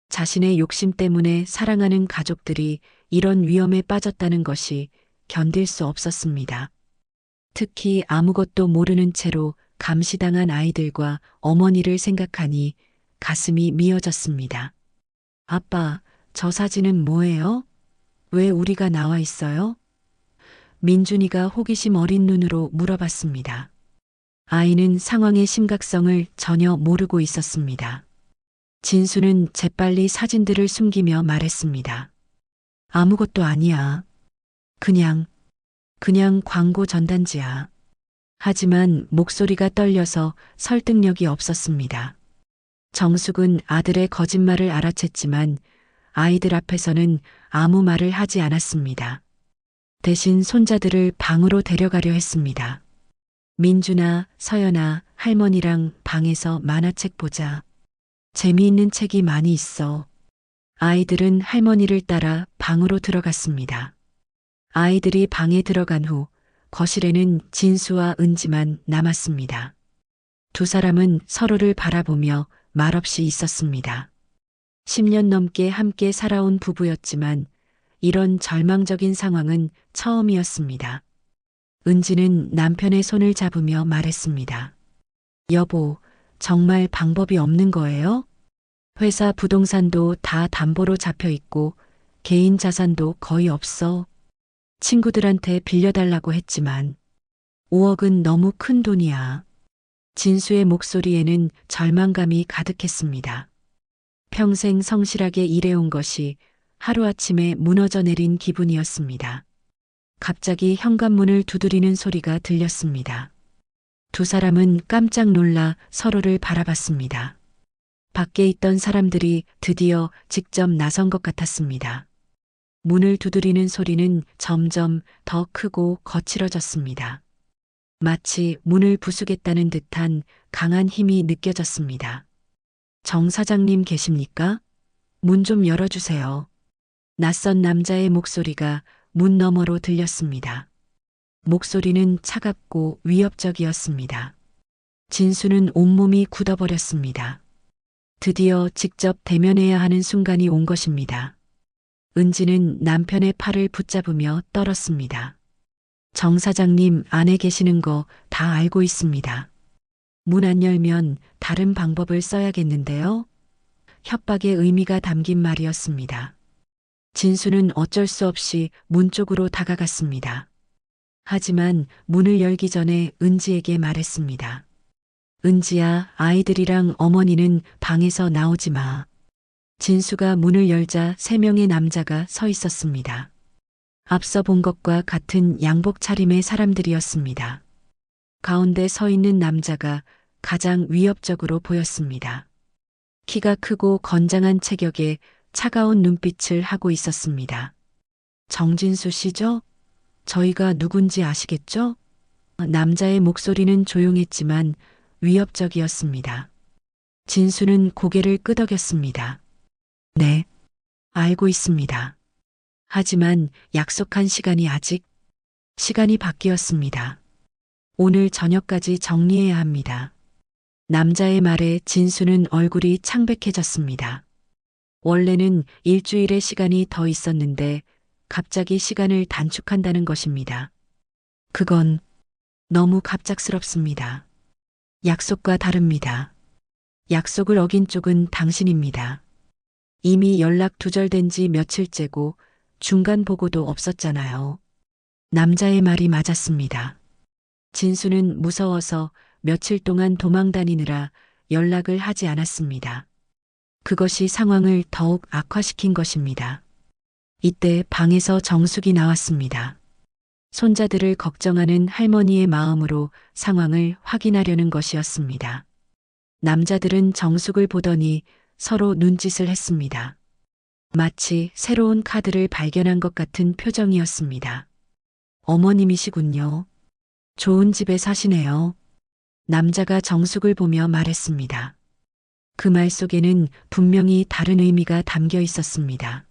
자신의 욕심 때문에 사랑하는 가족들이 이런 위험에 빠졌다는 것이 견딜 수 없었습니다. 특히 아무것도 모르는 채로 감시당한 아이들과 어머니를 생각하니 가슴이 미어졌습니다. 아빠, 저 사진은 뭐예요? 왜 우리가 나와 있어요? 민준이가 호기심 어린 눈으로 물어봤습니다. 아이는 상황의 심각성을 전혀 모르고 있었습니다. 진수는 재빨리 사진들을 숨기며 말했습니다. 아무것도 아니야. 그냥 광고 전단지야. 하지만 목소리가 떨려서 설득력이 없었습니다. 정숙은 아들의 거짓말을 알아챘지만 아이들 앞에서는 아무 말을 하지 않았습니다. 대신 손자들을 방으로 데려가려 했습니다. 민준아, 서연아, 할머니랑 방에서 만화책 보자. 재미있는 책이 많이 있어. 아이들은 할머니를 따라 방으로 들어갔습니다. 아이들이 방에 들어간 후 거실에는 진수와 은지만 남았습니다. 두 사람은 서로를 바라보며 말없이 있었습니다. 10년 넘게 함께 살아온 부부였지만 이런 절망적인 상황은 처음이었습니다. 은지는 남편의 손을 잡으며 말했습니다. 여보, 정말 방법이 없는 거예요? 회사 부동산도 다 담보로 잡혀 있고 개인 자산도 거의 없어. 친구들한테 빌려달라고 했지만 5억은 너무 큰 돈이야. 진수의 목소리에는 절망감이 가득했습니다. 평생 성실하게 일해온 것이 하루아침에 무너져 내린 기분이었습니다. 갑자기 현관문을 두드리는 소리가 들렸습니다. 두 사람은 깜짝 놀라 서로를 바라봤습니다. 밖에 있던 사람들이 드디어 직접 나선 것 같았습니다. 문을 두드리는 소리는 점점 더 크고 거칠어졌습니다. 마치 문을 부수겠다는 듯한 강한 힘이 느껴졌습니다. 정 사장님 계십니까? 문 좀 열어주세요. 낯선 남자의 목소리가 문 너머로 들렸습니다. 목소리는 차갑고 위협적이었습니다. 진수는 온몸이 굳어버렸습니다. 드디어 직접 대면해야 하는 순간이 온 것입니다. 은지는 남편의 팔을 붙잡으며 떨었습니다. 정 사장님 안에 계시는 거 다 알고 있습니다. 문 안 열면 다른 방법을 써야겠는데요? 협박의 의미가 담긴 말이었습니다. 진수는 어쩔 수 없이 문 쪽으로 다가갔습니다. 하지만 문을 열기 전에 은지에게 말했습니다. 은지야, 아이들이랑 어머니는 방에서 나오지 마. 진수가 문을 열자 3명의 남자가 서 있었습니다. 앞서 본 것과 같은 양복 차림의 사람들이었습니다. 가운데 서 있는 남자가 가장 위협적으로 보였습니다. 키가 크고 건장한 체격에 차가운 눈빛을 하고 있었습니다. 정진수 씨죠? 저희가 누군지 아시겠죠? 남자의 목소리는 조용했지만 위협적이었습니다. 진수는 고개를 끄덕였습니다. 네, 알고 있습니다. 하지만 약속한 시간이 시간이 바뀌었습니다. 오늘 저녁까지 정리해야 합니다. 남자의 말에 진수는 얼굴이 창백해졌습니다. 원래는 일주일의 시간이 더 있었는데 갑자기 시간을 단축한다는 것입니다. 그건 너무 갑작스럽습니다. 약속과 다릅니다. 약속을 어긴 쪽은 당신입니다. 이미 연락 두절된 지 며칠째고 중간 보고도 없었잖아요. 남자의 말이 맞았습니다. 진수는 무서워서 며칠 동안 도망 다니느라 연락을 하지 않았습니다. 그것이 상황을 더욱 악화시킨 것입니다. 이때 방에서 정숙이 나왔습니다. 손자들을 걱정하는 할머니의 마음으로 상황을 확인하려는 것이었습니다. 남자들은 정숙을 보더니 서로 눈짓을 했습니다. 마치 새로운 카드를 발견한 것 같은 표정이었습니다. 어머님이시군요. 좋은 집에 사시네요. 남자가 정숙을 보며 말했습니다. 그 말 속에는 분명히 다른 의미가 담겨 있었습니다.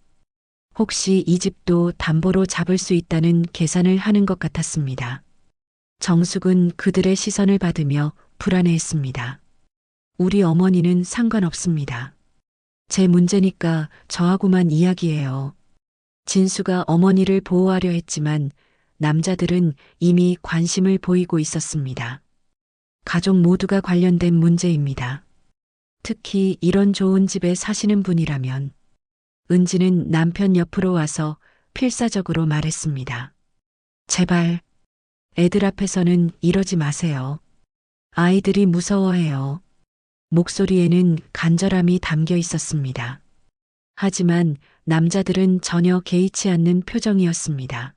혹시 이 집도 담보로 잡을 수 있다는 계산을 하는 것 같았습니다. 정숙은 그들의 시선을 받으며 불안해했습니다. 우리 어머니는 상관없습니다. 제 문제니까 저하고만 이야기해요. 진수가 어머니를 보호하려 했지만 남자들은 이미 관심을 보이고 있었습니다. 가족 모두가 관련된 문제입니다. 특히 이런 좋은 집에 사시는 분이라면 은지는 남편 옆으로 와서 필사적으로 말했습니다. 제발 애들 앞에서는 이러지 마세요. 아이들이 무서워해요. 목소리에는 간절함이 담겨 있었습니다. 하지만 남자들은 전혀 개의치 않는 표정이었습니다.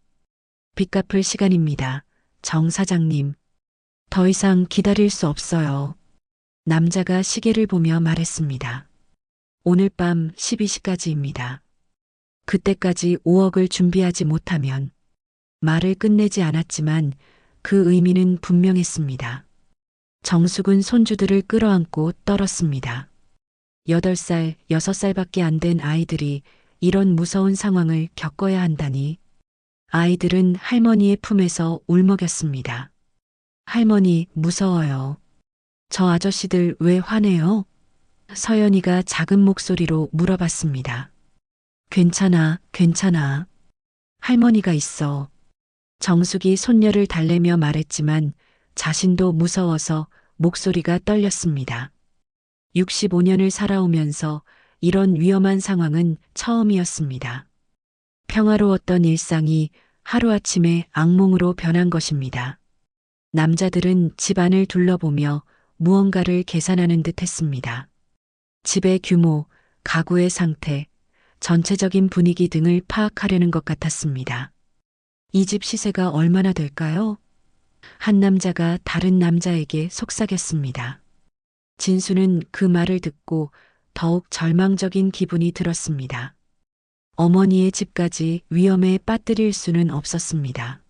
빚 갚을 시간입니다. 정 사장님. 더 이상 기다릴 수 없어요. 남자가 시계를 보며 말했습니다. 오늘 밤 12시까지입니다. 그때까지 5억을 준비하지 못하면 말을 끝내지 않았지만 그 의미는 분명했습니다. 정숙은 손주들을 끌어안고 떨었습니다. 8살, 6살밖에 안 된 아이들이 이런 무서운 상황을 겪어야 한다니. 아이들은 할머니의 품에서 울먹였습니다. 할머니, 무서워요. 저 아저씨들 왜 화내요? 서연이가 작은 목소리로 물어봤습니다. 괜찮아, 괜찮아. 할머니가 있어. 정숙이 손녀를 달래며 말했지만 자신도 무서워서 목소리가 떨렸습니다. 65년을 살아오면서 이런 위험한 상황은 처음이었습니다. 평화로웠던 일상이 하루아침에 악몽으로 변한 것입니다. 남자들은 집안을 둘러보며 무언가를 계산하는 듯 했습니다. 집의 규모, 가구의 상태, 전체적인 분위기 등을 파악하려는 것 같았습니다. 이 집 시세가 얼마나 될까요? 한 남자가 다른 남자에게 속삭였습니다. 진수는 그 말을 듣고 더욱 절망적인 기분이 들었습니다. 어머니의 집까지 위험에 빠뜨릴 수는 없었습니다.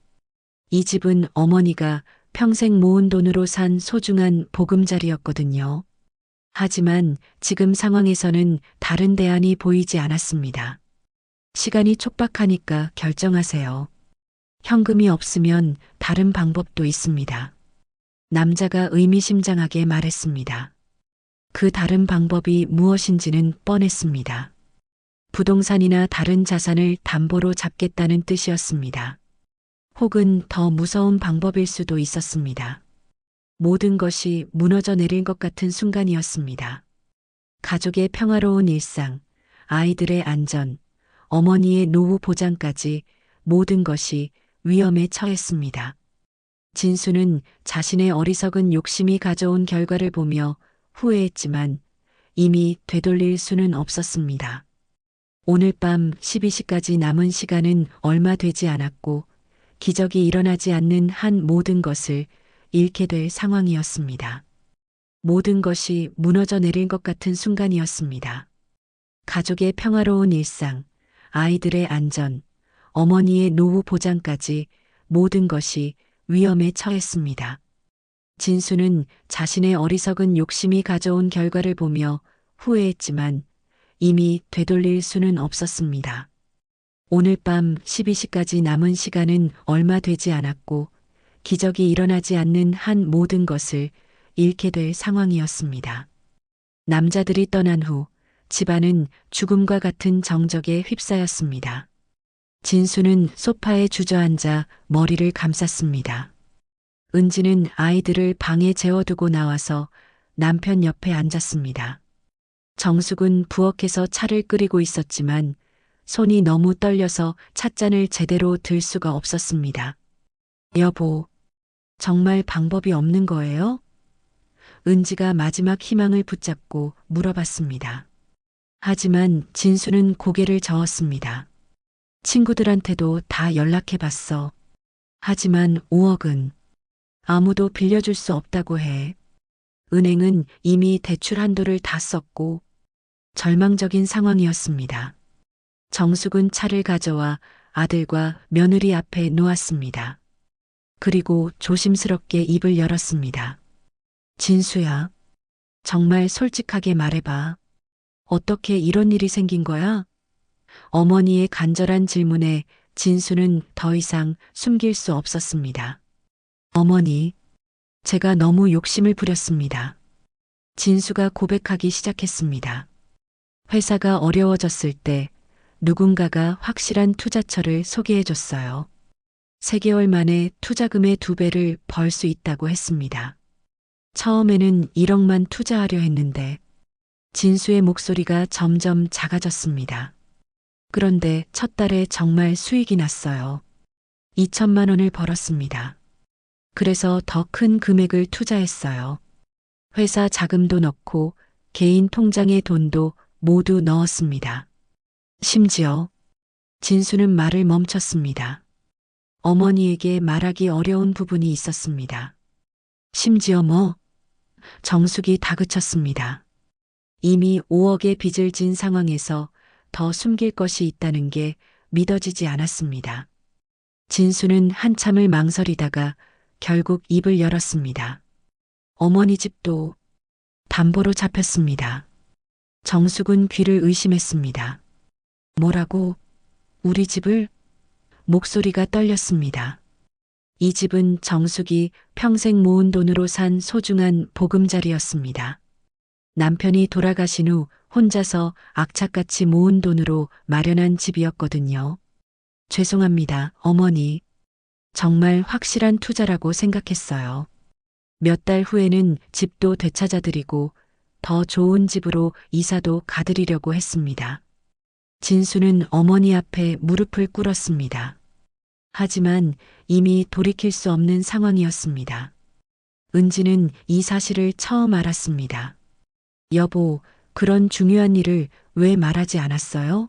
이 집은 어머니가 평생 모은 돈으로 산 소중한 보금자리였거든요. 하지만 지금 상황에서는 다른 대안이 보이지 않았습니다. 시간이 촉박하니까 결정하세요. 현금이 없으면 다른 방법도 있습니다. 남자가 의미심장하게 말했습니다. 그 다른 방법이 무엇인지는 뻔했습니다. 부동산이나 다른 자산을 담보로 잡겠다는 뜻이었습니다. 혹은 더 무서운 방법일 수도 있었습니다. 모든 것이 무너져 내릴 것 같은 순간이었습니다. 가족의 평화로운 일상, 아이들의 안전, 어머니의 노후 보장까지 모든 것이 위험에 처했습니다. 진수는 자신의 어리석은 욕심이 가져온 결과를 보며 후회했지만 이미 되돌릴 수는 없었습니다. 오늘 밤 12시까지 남은 시간은 얼마 되지 않았고 기적이 일어나지 않는 한 모든 것을 잃게 될 상황이었습니다. 모든 것이 무너져 내릴 것 같은 순간이었습니다. 가족의 평화로운 일상, 아이들의 안전, 어머니의 노후 보장까지 모든 것이 위험에 처했습니다. 진수는 자신의 어리석은 욕심이 가져온 결과를 보며 후회했지만 이미 되돌릴 수는 없었습니다. 오늘 밤 12시까지 남은 시간은 얼마 되지 않았고 기적이 일어나지 않는 한 모든 것을 잃게 될 상황이었습니다. 남자들이 떠난 후 집안은 죽음과 같은 정적에 휩싸였습니다. 진수는 소파에 주저앉아 머리를 감쌌습니다. 은지는 아이들을 방에 재워두고 나와서 남편 옆에 앉았습니다. 정숙은 부엌에서 차를 끓이고 있었지만 손이 너무 떨려서 찻잔을 제대로 들 수가 없었습니다. 여보, 정말 방법이 없는 거예요? 은지가 마지막 희망을 붙잡고 물어봤습니다. 하지만 진수는 고개를 저었습니다. 친구들한테도 다 연락해봤어. 하지만 5억은 아무도 빌려줄 수 없다고 해. 은행은 이미 대출 한도를 다 썼고 절망적인 상황이었습니다. 정숙은 차를 가져와 아들과 며느리 앞에 놓았습니다. 그리고 조심스럽게 입을 열었습니다. 진수야, 정말 솔직하게 말해봐. 어떻게 이런 일이 생긴 거야? 어머니의 간절한 질문에 진수는 더 이상 숨길 수 없었습니다. 어머니, 제가 너무 욕심을 부렸습니다. 진수가 고백하기 시작했습니다. 회사가 어려워졌을 때 누군가가 확실한 투자처를 소개해줬어요. 3개월 만에 투자금의 2배를 벌 수 있다고 했습니다. 처음에는 1억만 투자하려 했는데 진수의 목소리가 점점 작아졌습니다. 그런데 첫 달에 정말 수익이 났어요. 2천만 원을 벌었습니다. 그래서 더 큰 금액을 투자했어요. 회사 자금도 넣고 개인 통장에 돈도 모두 넣었습니다. 심지어 진수는 말을 멈췄습니다. 어머니에게 말하기 어려운 부분이 있었습니다. 심지어 정숙이 다그쳤습니다. 이미 5억의 빚을 진 상황에서 더 숨길 것이 있다는 게 믿어지지 않았습니다. 진수는 한참을 망설이다가 결국 입을 열었습니다. 어머니 집도 담보로 잡혔습니다. 정숙은 귀를 의심했습니다. 뭐라고? 우리 집을? 목소리가 떨렸습니다. 이 집은 정숙이 평생 모은 돈으로 산 소중한 보금자리였습니다. 남편이 돌아가신 후 혼자서 악착같이 모은 돈으로 마련한 집이었거든요. 죄송합니다, 어머니. 정말 확실한 투자라고 생각했어요. 몇 달 후에는 집도 되찾아드리고 더 좋은 집으로 이사도 가드리려고 했습니다. 진수는 어머니 앞에 무릎을 꿇었습니다. 하지만 이미 돌이킬 수 없는 상황이었습니다. 은지는 이 사실을 처음 알았습니다. 여보, 그런 중요한 일을 왜 말하지 않았어요?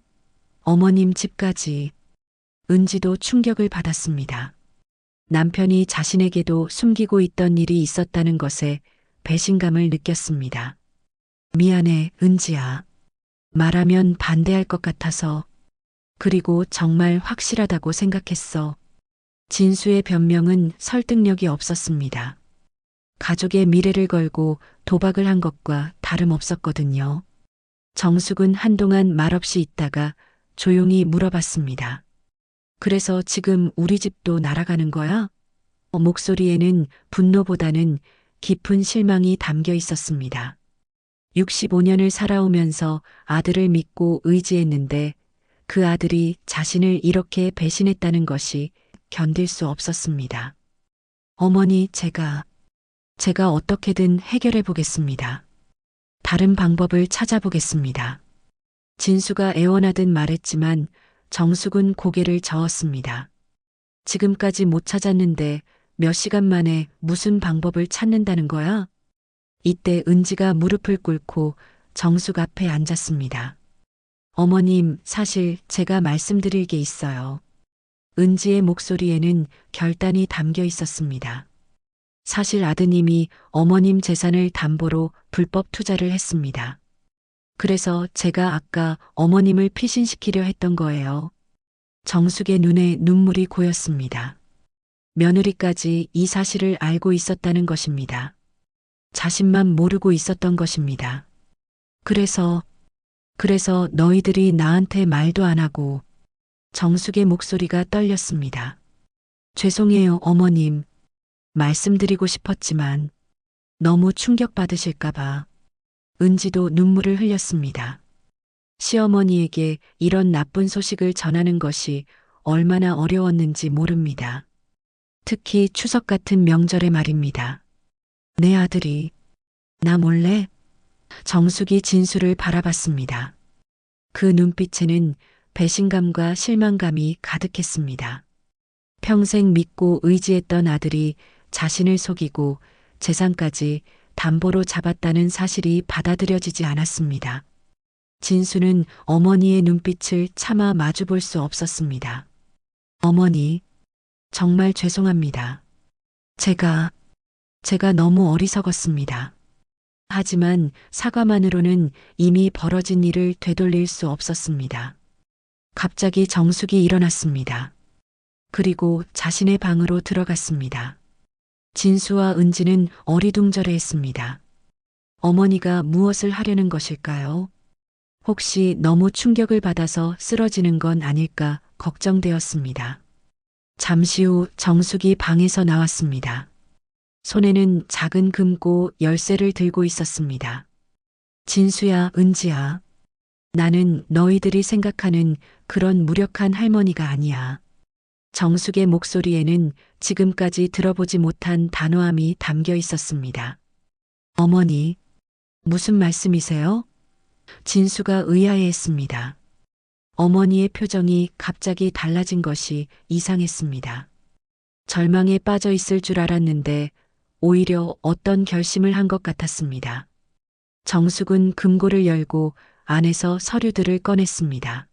어머님 집까지. 은지도 충격을 받았습니다. 남편이 자신에게도 숨기고 있던 일이 있었다는 것에 배신감을 느꼈습니다. 미안해, 은지야. 말하면 반대할 것 같아서. 그리고 정말 확실하다고 생각했어. 진수의 변명은 설득력이 없었습니다. 가족의 미래를 걸고 도박을 한 것과 다름없었거든요. 정숙은 한동안 말없이 있다가 조용히 물어봤습니다. 그래서 지금 우리 집도 날아가는 거야? 목소리에는 분노보다는 깊은 실망이 담겨 있었습니다. 65년을 살아오면서 아들을 믿고 의지했는데 그 아들이 자신을 이렇게 배신했다는 것이 견딜 수 없었습니다. 어머니, 제가 어떻게든 해결해 보겠습니다. 다른 방법을 찾아보겠습니다. 진수가 애원하듯 말했지만 정숙은 고개를 저었습니다. 지금까지 못 찾았는데 몇 시간 만에 무슨 방법을 찾는다는 거야? 이때 은지가 무릎을 꿇고 정숙 앞에 앉았습니다. 어머님, 사실 제가 말씀드릴 게 있어요. 은지의 목소리에는 결단이 담겨 있었습니다. 사실 아드님이 어머님 재산을 담보로 불법 투자를 했습니다. 그래서 제가 아까 어머님을 피신시키려 했던 거예요. 정숙의 눈에 눈물이 고였습니다. 며느리까지 이 사실을 알고 있었다는 것입니다. 자신만 모르고 있었던 것입니다. 그래서 너희들이 나한테 말도 안 하고. 정숙의 목소리가 떨렸습니다. 죄송해요, 어머님. 말씀드리고 싶었지만 너무 충격받으실까봐. 은지도 눈물을 흘렸습니다. 시어머니에게 이런 나쁜 소식을 전하는 것이 얼마나 어려웠는지 모릅니다. 특히 추석 같은 명절에 말입니다. 내 아들이 나 몰래. 정숙이 진수를 바라봤습니다. 그 눈빛에는 배신감과 실망감이 가득했습니다. 평생 믿고 의지했던 아들이 자신을 속이고 재산까지 담보로 잡았다는 사실이 받아들여지지 않았습니다. 진수는 어머니의 눈빛을 차마 마주볼 수 없었습니다. 어머니, 정말 죄송합니다. 제가 너무 어리석었습니다. 하지만 사과만으로는 이미 벌어진 일을 되돌릴 수 없었습니다. 갑자기 정숙이 일어났습니다. 그리고 자신의 방으로 들어갔습니다. 진수와 은지는 어리둥절해했습니다. 어머니가 무엇을 하려는 것일까요? 혹시 너무 충격을 받아서 쓰러지는 건 아닐까 걱정되었습니다. 잠시 후 정숙이 방에서 나왔습니다. 손에는 작은 금고 열쇠를 들고 있었습니다. 진수야, 은지야. 나는 너희들이 생각하는 그런 무력한 할머니가 아니야. 정숙의 목소리에는 지금까지 들어보지 못한 단호함이 담겨 있었습니다. 어머니, 무슨 말씀이세요? 진수가 의아해했습니다. 어머니의 표정이 갑자기 달라진 것이 이상했습니다. 절망에 빠져 있을 줄 알았는데 오히려 어떤 결심을 한 것 같았습니다. 정숙은 금고를 열고 안에서 서류들을 꺼냈습니다.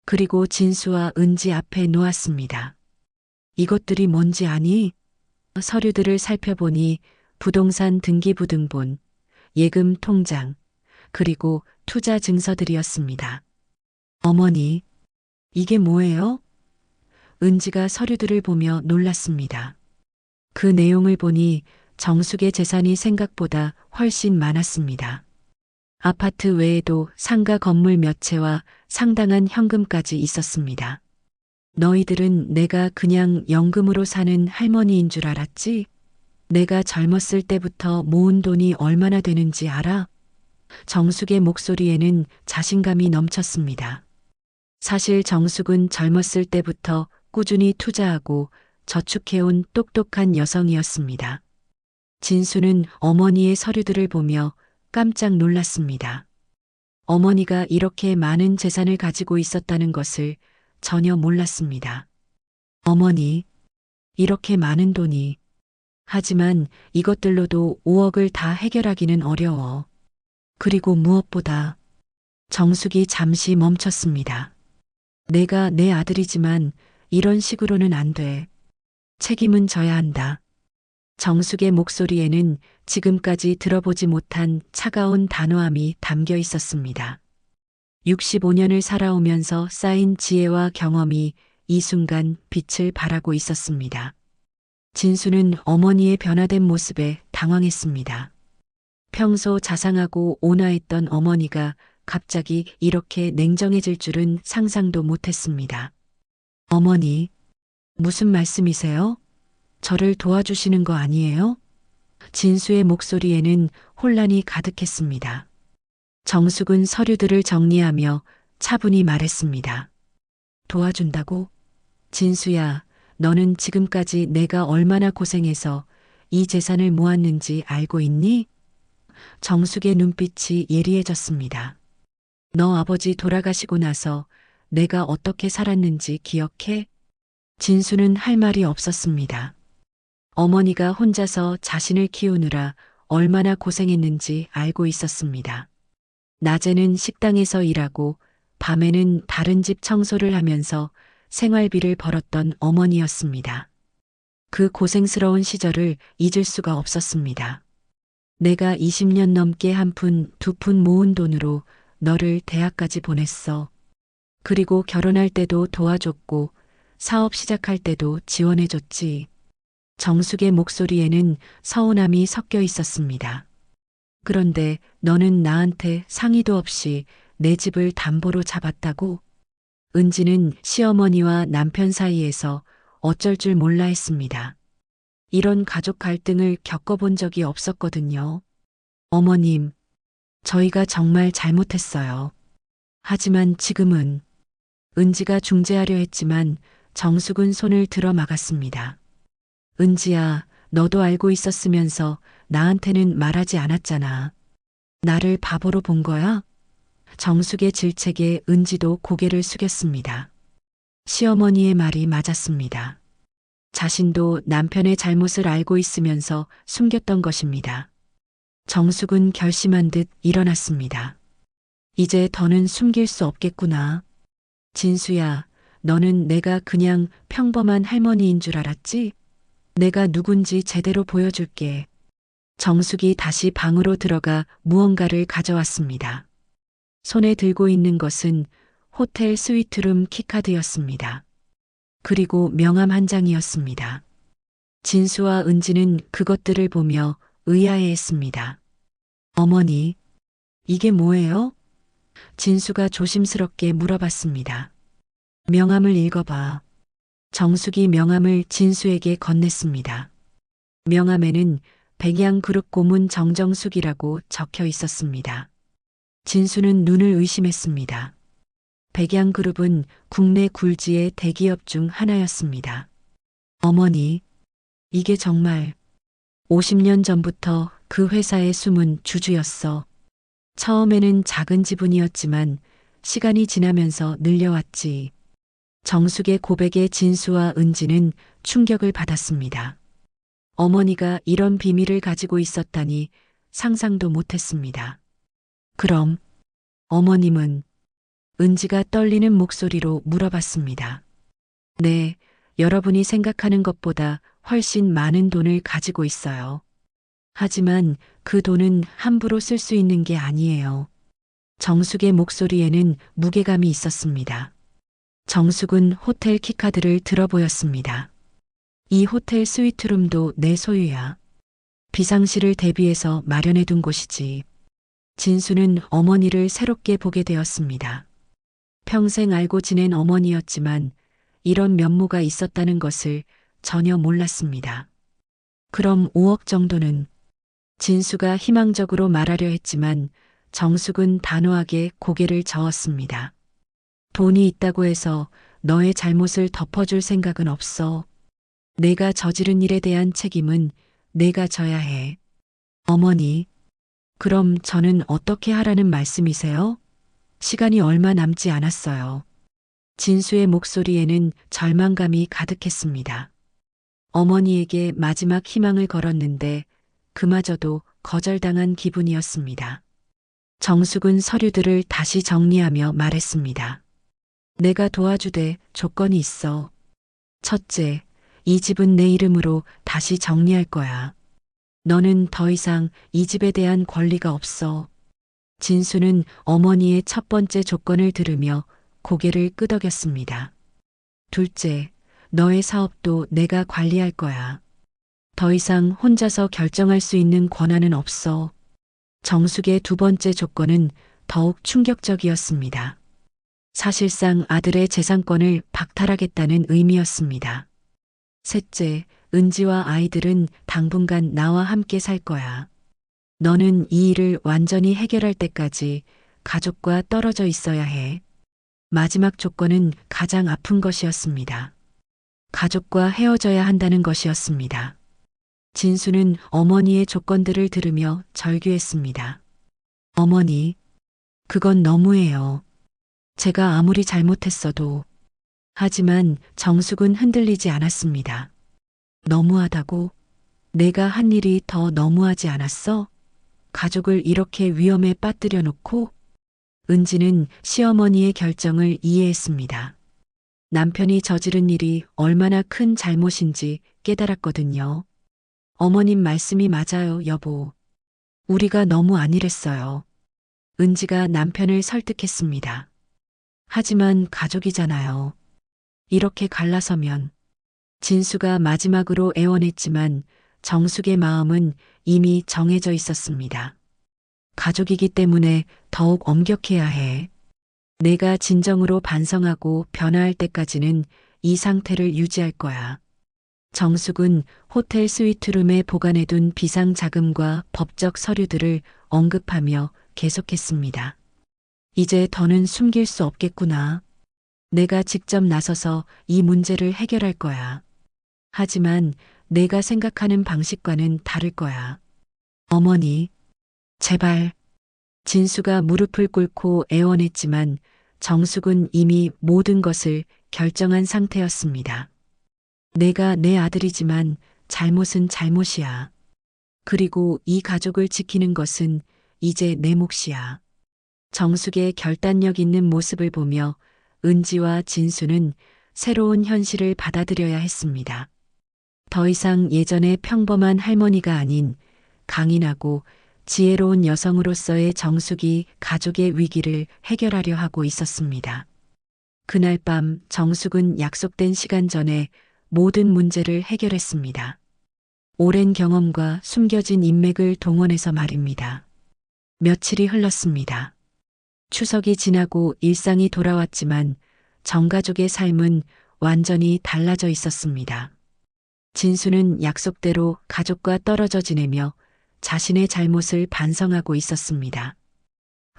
그리고 진수와 은지 앞에 놓았습니다. 이것들이 뭔지 아니? 서류들을 살펴보니 부동산 등기부등본, 예금 통장, 그리고 투자 증서들이었습니다. 어머니, 이게 뭐예요? 은지가 서류들을 보며 놀랐습니다. 그 내용을 보니 정숙의 재산이 생각보다 훨씬 많았습니다. 아파트 외에도 상가 건물 몇 채와 상당한 현금까지 있었습니다. 너희들은 내가 그냥 연금으로 사는 할머니인 줄 알았지? 내가 젊었을 때부터 모은 돈이 얼마나 되는지 알아? 정숙의 목소리에는 자신감이 넘쳤습니다. 사실 정숙은 젊었을 때부터 꾸준히 투자하고 저축해온 똑똑한 여성이었습니다. 진수는 어머니의 서류들을 보며 깜짝 놀랐습니다. 어머니가 이렇게 많은 재산을 가지고 있었다는 것을 전혀 몰랐습니다. 어머니, 이렇게 많은 돈이. 하지만 이것들로도 5억을 다 해결하기는 어려워. 그리고 무엇보다 정숙이 잠시 멈췄습니다. 내가 내 아들이지만 이런 식으로는 안 돼. 책임은 져야 한다. 정숙의 목소리에는 지금까지 들어보지 못한 차가운 단호함이 담겨 있었습니다. 65년을 살아오면서 쌓인 지혜와 경험이 이 순간 빛을 발하고 있었습니다. 진수는 어머니의 변화된 모습에 당황했습니다. 평소 자상하고 온화했던 어머니가 갑자기 이렇게 냉정해질 줄은 상상도 못했습니다. 어머니, 무슨 말씀이세요? 저를 도와주시는 거 아니에요? 진수의 목소리에는 혼란이 가득했습니다. 정숙은 서류들을 정리하며 차분히 말했습니다. 도와준다고? 진수야, 너는 지금까지 내가 얼마나 고생해서 이 재산을 모았는지 알고 있니? 정숙의 눈빛이 예리해졌습니다. 너 아버지 돌아가시고 나서 내가 어떻게 살았는지 기억해? 진수는 할 말이 없었습니다. 어머니가 혼자서 자신을 키우느라 얼마나 고생했는지 알고 있었습니다. 낮에는 식당에서 일하고 밤에는 다른 집 청소를 하면서 생활비를 벌었던 어머니였습니다. 그 고생스러운 시절을 잊을 수가 없었습니다. 내가 20년 넘게 한 푼, 두 푼 모은 돈으로 너를 대학까지 보냈어. 그리고 결혼할 때도 도와줬고 사업 시작할 때도 지원해줬지. 정숙의 목소리에는 서운함이 섞여 있었습니다. 그런데 너는 나한테 상의도 없이 내 집을 담보로 잡았다고? 은지는 시어머니와 남편 사이에서 어쩔 줄 몰라 했습니다. 이런 가족 갈등을 겪어본 적이 없었거든요. 어머님, 저희가 정말 잘못했어요. 하지만 지금은 은지가 중재하려 했지만 정숙은 손을 들어 막았습니다. 은지야, 너도 알고 있었으면서 나한테는 말하지 않았잖아. 나를 바보로 본 거야? 정숙의 질책에 은지도 고개를 숙였습니다. 시어머니의 말이 맞았습니다. 자신도 남편의 잘못을 알고 있으면서 숨겼던 것입니다. 정숙은 결심한 듯 일어났습니다. 이제 더는 숨길 수 없겠구나. 진수야, 너는 내가 그냥 평범한 할머니인 줄 알았지? 내가 누군지 제대로 보여줄게. 정숙이 다시 방으로 들어가 무언가를 가져왔습니다. 손에 들고 있는 것은 호텔 스위트룸 키카드였습니다. 그리고 명함 한 장이었습니다. 진수와 은지는 그것들을 보며 의아해했습니다. 어머니, 이게 뭐예요? 진수가 조심스럽게 물어봤습니다. 명함을 읽어봐. 정숙이 명함을 진수에게 건넸습니다. 명함에는 백양그룹 고문 정정숙이라고 적혀 있었습니다. 진수는 눈을 의심했습니다. 백양그룹은 국내 굴지의 대기업 중 하나였습니다. 어머니, 이게 정말 50년 전부터 그 회사의 숨은 주주였어. 처음에는 작은 지분이었지만 시간이 지나면서 늘려왔지. 정숙의 고백에 진수와 은지는 충격을 받았습니다. 어머니가 이런 비밀을 가지고 있었다니 상상도 못했습니다. 그럼 어머님은? 은지가 떨리는 목소리로 물어봤습니다. 네, 여러분이 생각하는 것보다 훨씬 많은 돈을 가지고 있어요. 하지만 그 돈은 함부로 쓸 수 있는 게 아니에요. 정숙의 목소리에는 무게감이 있었습니다. 정숙은 호텔 키카드를 들어보였습니다. 이 호텔 스위트룸도 내 소유야. 비상시를 대비해서 마련해둔 곳이지. 진수는 어머니를 새롭게 보게 되었습니다. 평생 알고 지낸 어머니였지만 이런 면모가 있었다는 것을 전혀 몰랐습니다. 그럼 5억 정도는? 진수가 희망적으로 말하려 했지만 정숙은 단호하게 고개를 저었습니다. 돈이 있다고 해서 너의 잘못을 덮어줄 생각은 없어. 내가 저지른 일에 대한 책임은 내가 져야 해. 어머니, 그럼 저는 어떻게 하라는 말씀이세요? 시간이 얼마 남지 않았어요. 진수의 목소리에는 절망감이 가득했습니다. 어머니에게 마지막 희망을 걸었는데 그마저도 거절당한 기분이었습니다. 정숙은 서류들을 다시 정리하며 말했습니다. 내가 도와주되 조건이 있어. 첫째, 이 집은 내 이름으로 다시 정리할 거야. 너는 더 이상 이 집에 대한 권리가 없어. 진수는 어머니의 첫 번째 조건을 들으며 고개를 끄덕였습니다. 둘째, 너의 사업도 내가 관리할 거야. 더 이상 혼자서 결정할 수 있는 권한은 없어. 정숙의 두 번째 조건은 더욱 충격적이었습니다. 사실상 아들의 재산권을 박탈하겠다는 의미였습니다. 셋째, 은지와 아이들은 당분간 나와 함께 살 거야. 너는 이 일을 완전히 해결할 때까지 가족과 떨어져 있어야 해. 마지막 조건은 가장 아픈 것이었습니다. 가족과 헤어져야 한다는 것이었습니다. 진수는 어머니의 조건들을 들으며 절규했습니다. 어머니, 그건 너무해요. 제가 아무리 잘못했어도. 하지만 정숙은 흔들리지 않았습니다. 너무하다고? 내가 한 일이 더 너무하지 않았어? 가족을 이렇게 위험에 빠뜨려 놓고? 은지는 시어머니의 결정을 이해했습니다. 남편이 저지른 일이 얼마나 큰 잘못인지 깨달았거든요. 어머님 말씀이 맞아요, 여보. 우리가 너무 안일했어요. 은지가 남편을 설득했습니다. 하지만 가족이잖아요. 이렇게 갈라서면. 진수가 마지막으로 애원했지만 정숙의 마음은 이미 정해져 있었습니다. 가족이기 때문에 더욱 엄격해야 해. 내가 진정으로 반성하고 변화할 때까지는 이 상태를 유지할 거야. 정숙은 호텔 스위트룸에 보관해둔 비상자금과 법적 서류들을 언급하며 계속했습니다. 이제 더는 숨길 수 없겠구나. 내가 직접 나서서 이 문제를 해결할 거야. 하지만 내가 생각하는 방식과는 다를 거야. 어머니, 제발. 진수가 무릎을 꿇고 애원했지만 정숙은 이미 모든 것을 결정한 상태였습니다. 내가 내 아들이지만 잘못은 잘못이야. 그리고 이 가족을 지키는 것은 이제 내 몫이야. 정숙의 결단력 있는 모습을 보며 은지와 진수는 새로운 현실을 받아들여야 했습니다. 더 이상 예전의 평범한 할머니가 아닌 강인하고 지혜로운 여성으로서의 정숙이 가족의 위기를 해결하려 하고 있었습니다. 그날 밤 정숙은 약속된 시간 전에 모든 문제를 해결했습니다. 오랜 경험과 숨겨진 인맥을 동원해서 말입니다. 며칠이 흘렀습니다. 추석이 지나고 일상이 돌아왔지만 정가족의 삶은 완전히 달라져 있었습니다. 진수는 약속대로 가족과 떨어져 지내며 자신의 잘못을 반성하고 있었습니다.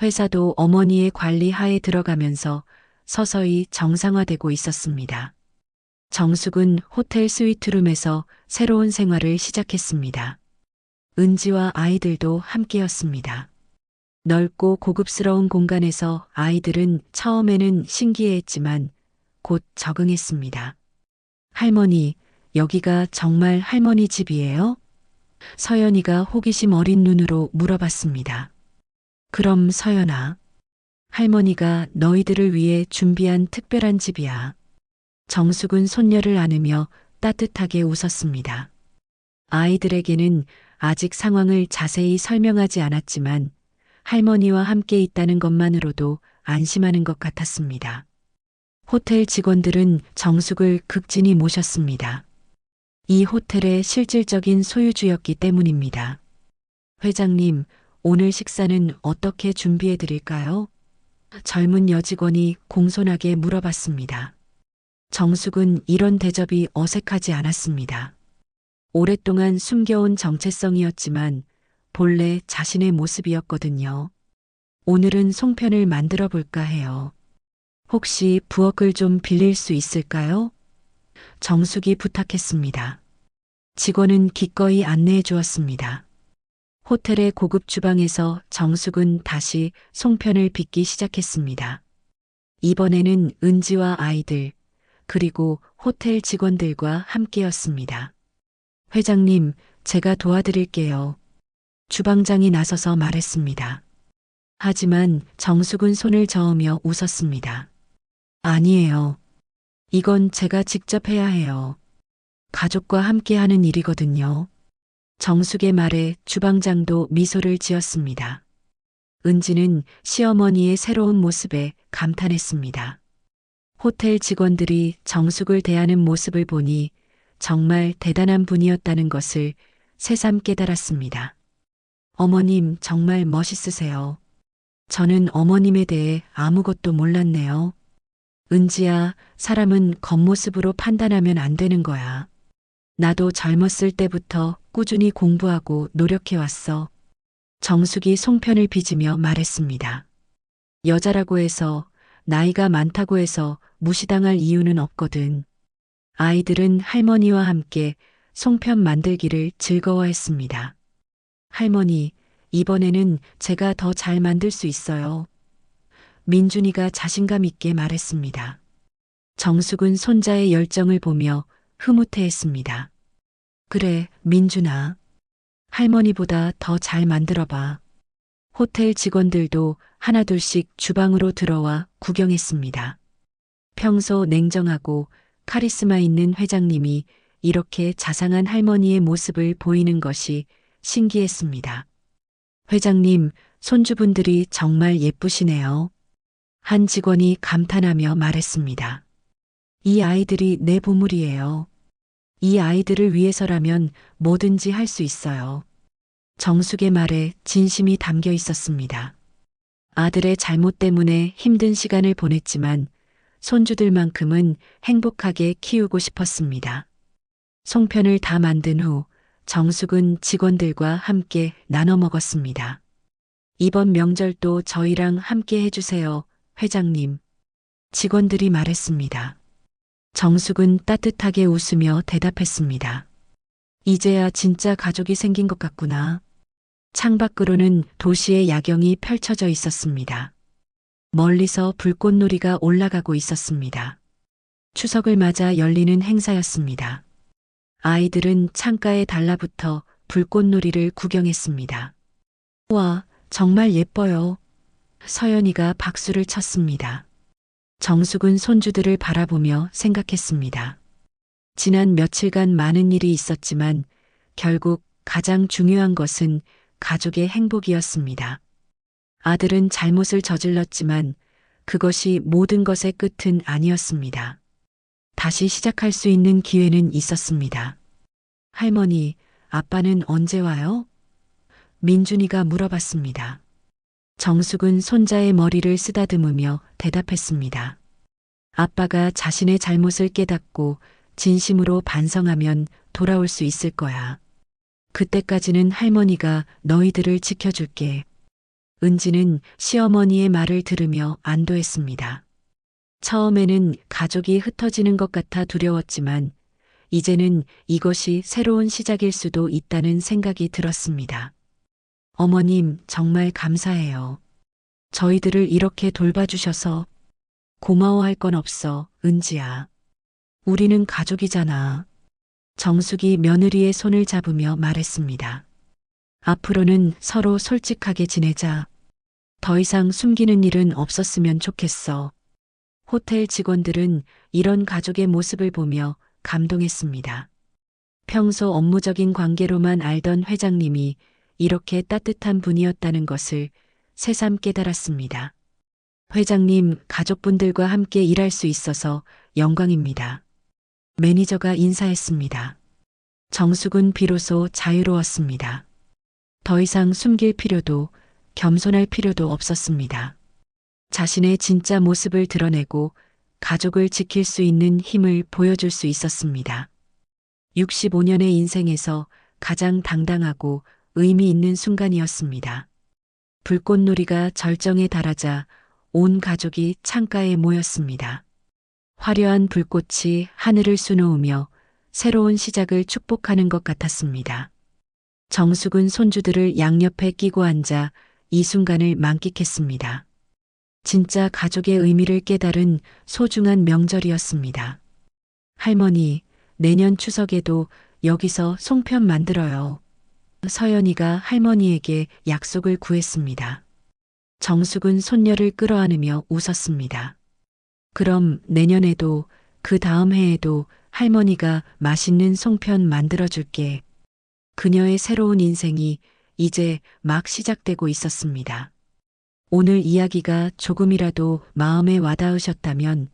회사도 어머니의 관리 하에 들어가면서 서서히 정상화되고 있었습니다. 정숙은 호텔 스위트룸에서 새로운 생활을 시작했습니다. 은지와 아이들도 함께였습니다. 넓고 고급스러운 공간에서 아이들은 처음에는 신기해했지만 곧 적응했습니다. 할머니, 여기가 정말 할머니 집이에요? 서연이가 호기심 어린 눈으로 물어봤습니다. 그럼 서연아, 할머니가 너희들을 위해 준비한 특별한 집이야. 정숙은 손녀를 안으며 따뜻하게 웃었습니다. 아이들에게는 아직 상황을 자세히 설명하지 않았지만 할머니와 함께 있다는 것만으로도 안심하는 것 같았습니다. 호텔 직원들은 정숙을 극진히 모셨습니다. 이 호텔의 실질적인 소유주였기 때문입니다. 회장님, 오늘 식사는 어떻게 준비해 드릴까요? 젊은 여직원이 공손하게 물어봤습니다. 정숙은 이런 대접이 어색하지 않았습니다. 오랫동안 숨겨온 정체성이었지만 본래 자신의 모습이었거든요. 오늘은 송편을 만들어 볼까 해요. 혹시 부엌을 좀 빌릴 수 있을까요? 정숙이 부탁했습니다. 직원은 기꺼이 안내해 주었습니다. 호텔의 고급 주방에서 정숙은 다시 송편을 빚기 시작했습니다. 이번에는 은지와 아이들, 그리고 호텔 직원들과 함께였습니다. 회장님, 제가 도와드릴게요. 주방장이 나서서 말했습니다. 하지만 정숙은 손을 저으며 웃었습니다. 아니에요. 이건 제가 직접 해야 해요. 가족과 함께하는 일이거든요. 정숙의 말에 주방장도 미소를 지었습니다. 은지는 시어머니의 새로운 모습에 감탄했습니다. 호텔 직원들이 정숙을 대하는 모습을 보니 정말 대단한 분이었다는 것을 새삼 깨달았습니다. 어머님 정말 멋있으세요. 저는 어머님에 대해 아무것도 몰랐네요. 은지야, 사람은 겉모습으로 판단하면 안 되는 거야. 나도 젊었을 때부터 꾸준히 공부하고 노력해왔어. 정숙이 송편을 빚으며 말했습니다. 여자라고 해서, 나이가 많다고 해서 무시당할 이유는 없거든. 아이들은 할머니와 함께 송편 만들기를 즐거워했습니다. 할머니, 이번에는 제가 더 잘 만들 수 있어요. 민준이가 자신감 있게 말했습니다. 정숙은 손자의 열정을 보며 흐뭇해했습니다. 그래, 민준아. 할머니보다 더 잘 만들어봐. 호텔 직원들도 하나둘씩 주방으로 들어와 구경했습니다. 평소 냉정하고 카리스마 있는 회장님이 이렇게 자상한 할머니의 모습을 보이는 것이 신기했습니다. 회장님, 손주분들이 정말 예쁘시네요. 한 직원이 감탄하며 말했습니다. 이 아이들이 내 보물이에요. 이 아이들을 위해서라면 뭐든지 할 수 있어요. 정숙의 말에 진심이 담겨 있었습니다. 아들의 잘못 때문에 힘든 시간을 보냈지만 손주들만큼은 행복하게 키우고 싶었습니다. 송편을 다 만든 후 정숙은 직원들과 함께 나눠 먹었습니다. 이번 명절도 저희랑 함께 해주세요, 회장님. 직원들이 말했습니다. 정숙은 따뜻하게 웃으며 대답했습니다. 이제야 진짜 가족이 생긴 것 같구나. 창밖으로는 도시의 야경이 펼쳐져 있었습니다. 멀리서 불꽃놀이가 올라가고 있었습니다. 추석을 맞아 열리는 행사였습니다. 아이들은 창가에 달라붙어 불꽃놀이를 구경했습니다. 와, 정말 예뻐요. 서연이가 박수를 쳤습니다. 정숙은 손주들을 바라보며 생각했습니다. 지난 며칠간 많은 일이 있었지만 결국 가장 중요한 것은 가족의 행복이었습니다. 아들은 잘못을 저질렀지만 그것이 모든 것의 끝은 아니었습니다. 다시 시작할 수 있는 기회는 있었습니다. 할머니, 아빠는 언제 와요? 민준이가 물어봤습니다. 정숙은 손자의 머리를 쓰다듬으며 대답했습니다. 아빠가 자신의 잘못을 깨닫고 진심으로 반성하면 돌아올 수 있을 거야. 그때까지는 할머니가 너희들을 지켜줄게. 은지는 시어머니의 말을 들으며 안도했습니다. 처음에는 가족이 흩어지는 것 같아 두려웠지만 이제는 이것이 새로운 시작일 수도 있다는 생각이 들었습니다. 어머님, 정말 감사해요. 저희들을 이렇게 돌봐주셔서. 고마워할 건 없어, 은지야. 우리는 가족이잖아. 정숙이 며느리의 손을 잡으며 말했습니다. 앞으로는 서로 솔직하게 지내자. 더 이상 숨기는 일은 없었으면 좋겠어. 호텔 직원들은 이런 가족의 모습을 보며 감동했습니다. 평소 업무적인 관계로만 알던 회장님이 이렇게 따뜻한 분이었다는 것을 새삼 깨달았습니다. 회장님, 가족분들과 함께 일할 수 있어서 영광입니다. 매니저가 인사했습니다. 정숙은 비로소 자유로웠습니다. 더 이상 숨길 필요도 겸손할 필요도 없었습니다. 자신의 진짜 모습을 드러내고 가족을 지킬 수 있는 힘을 보여줄 수 있었습니다. 65년의 인생에서 가장 당당하고 의미 있는 순간이었습니다. 불꽃놀이가 절정에 달하자 온 가족이 창가에 모였습니다. 화려한 불꽃이 하늘을 수놓으며 새로운 시작을 축복하는 것 같았습니다. 정숙은 손주들을 양옆에 끼고 앉아 이 순간을 만끽했습니다. 진짜 가족의 의미를 깨달은 소중한 명절이었습니다. 할머니, 내년 추석에도 여기서 송편 만들어요. 서연이가 할머니에게 약속을 구했습니다. 정숙은 손녀를 끌어안으며 웃었습니다. 그럼 내년에도 그 다음 해에도 할머니가 맛있는 송편 만들어줄게. 그녀의 새로운 인생이 이제 막 시작되고 있었습니다. 오늘 이야기가 조금이라도 마음에 와닿으셨다면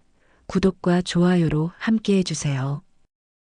구독과 좋아요로 함께 해주세요.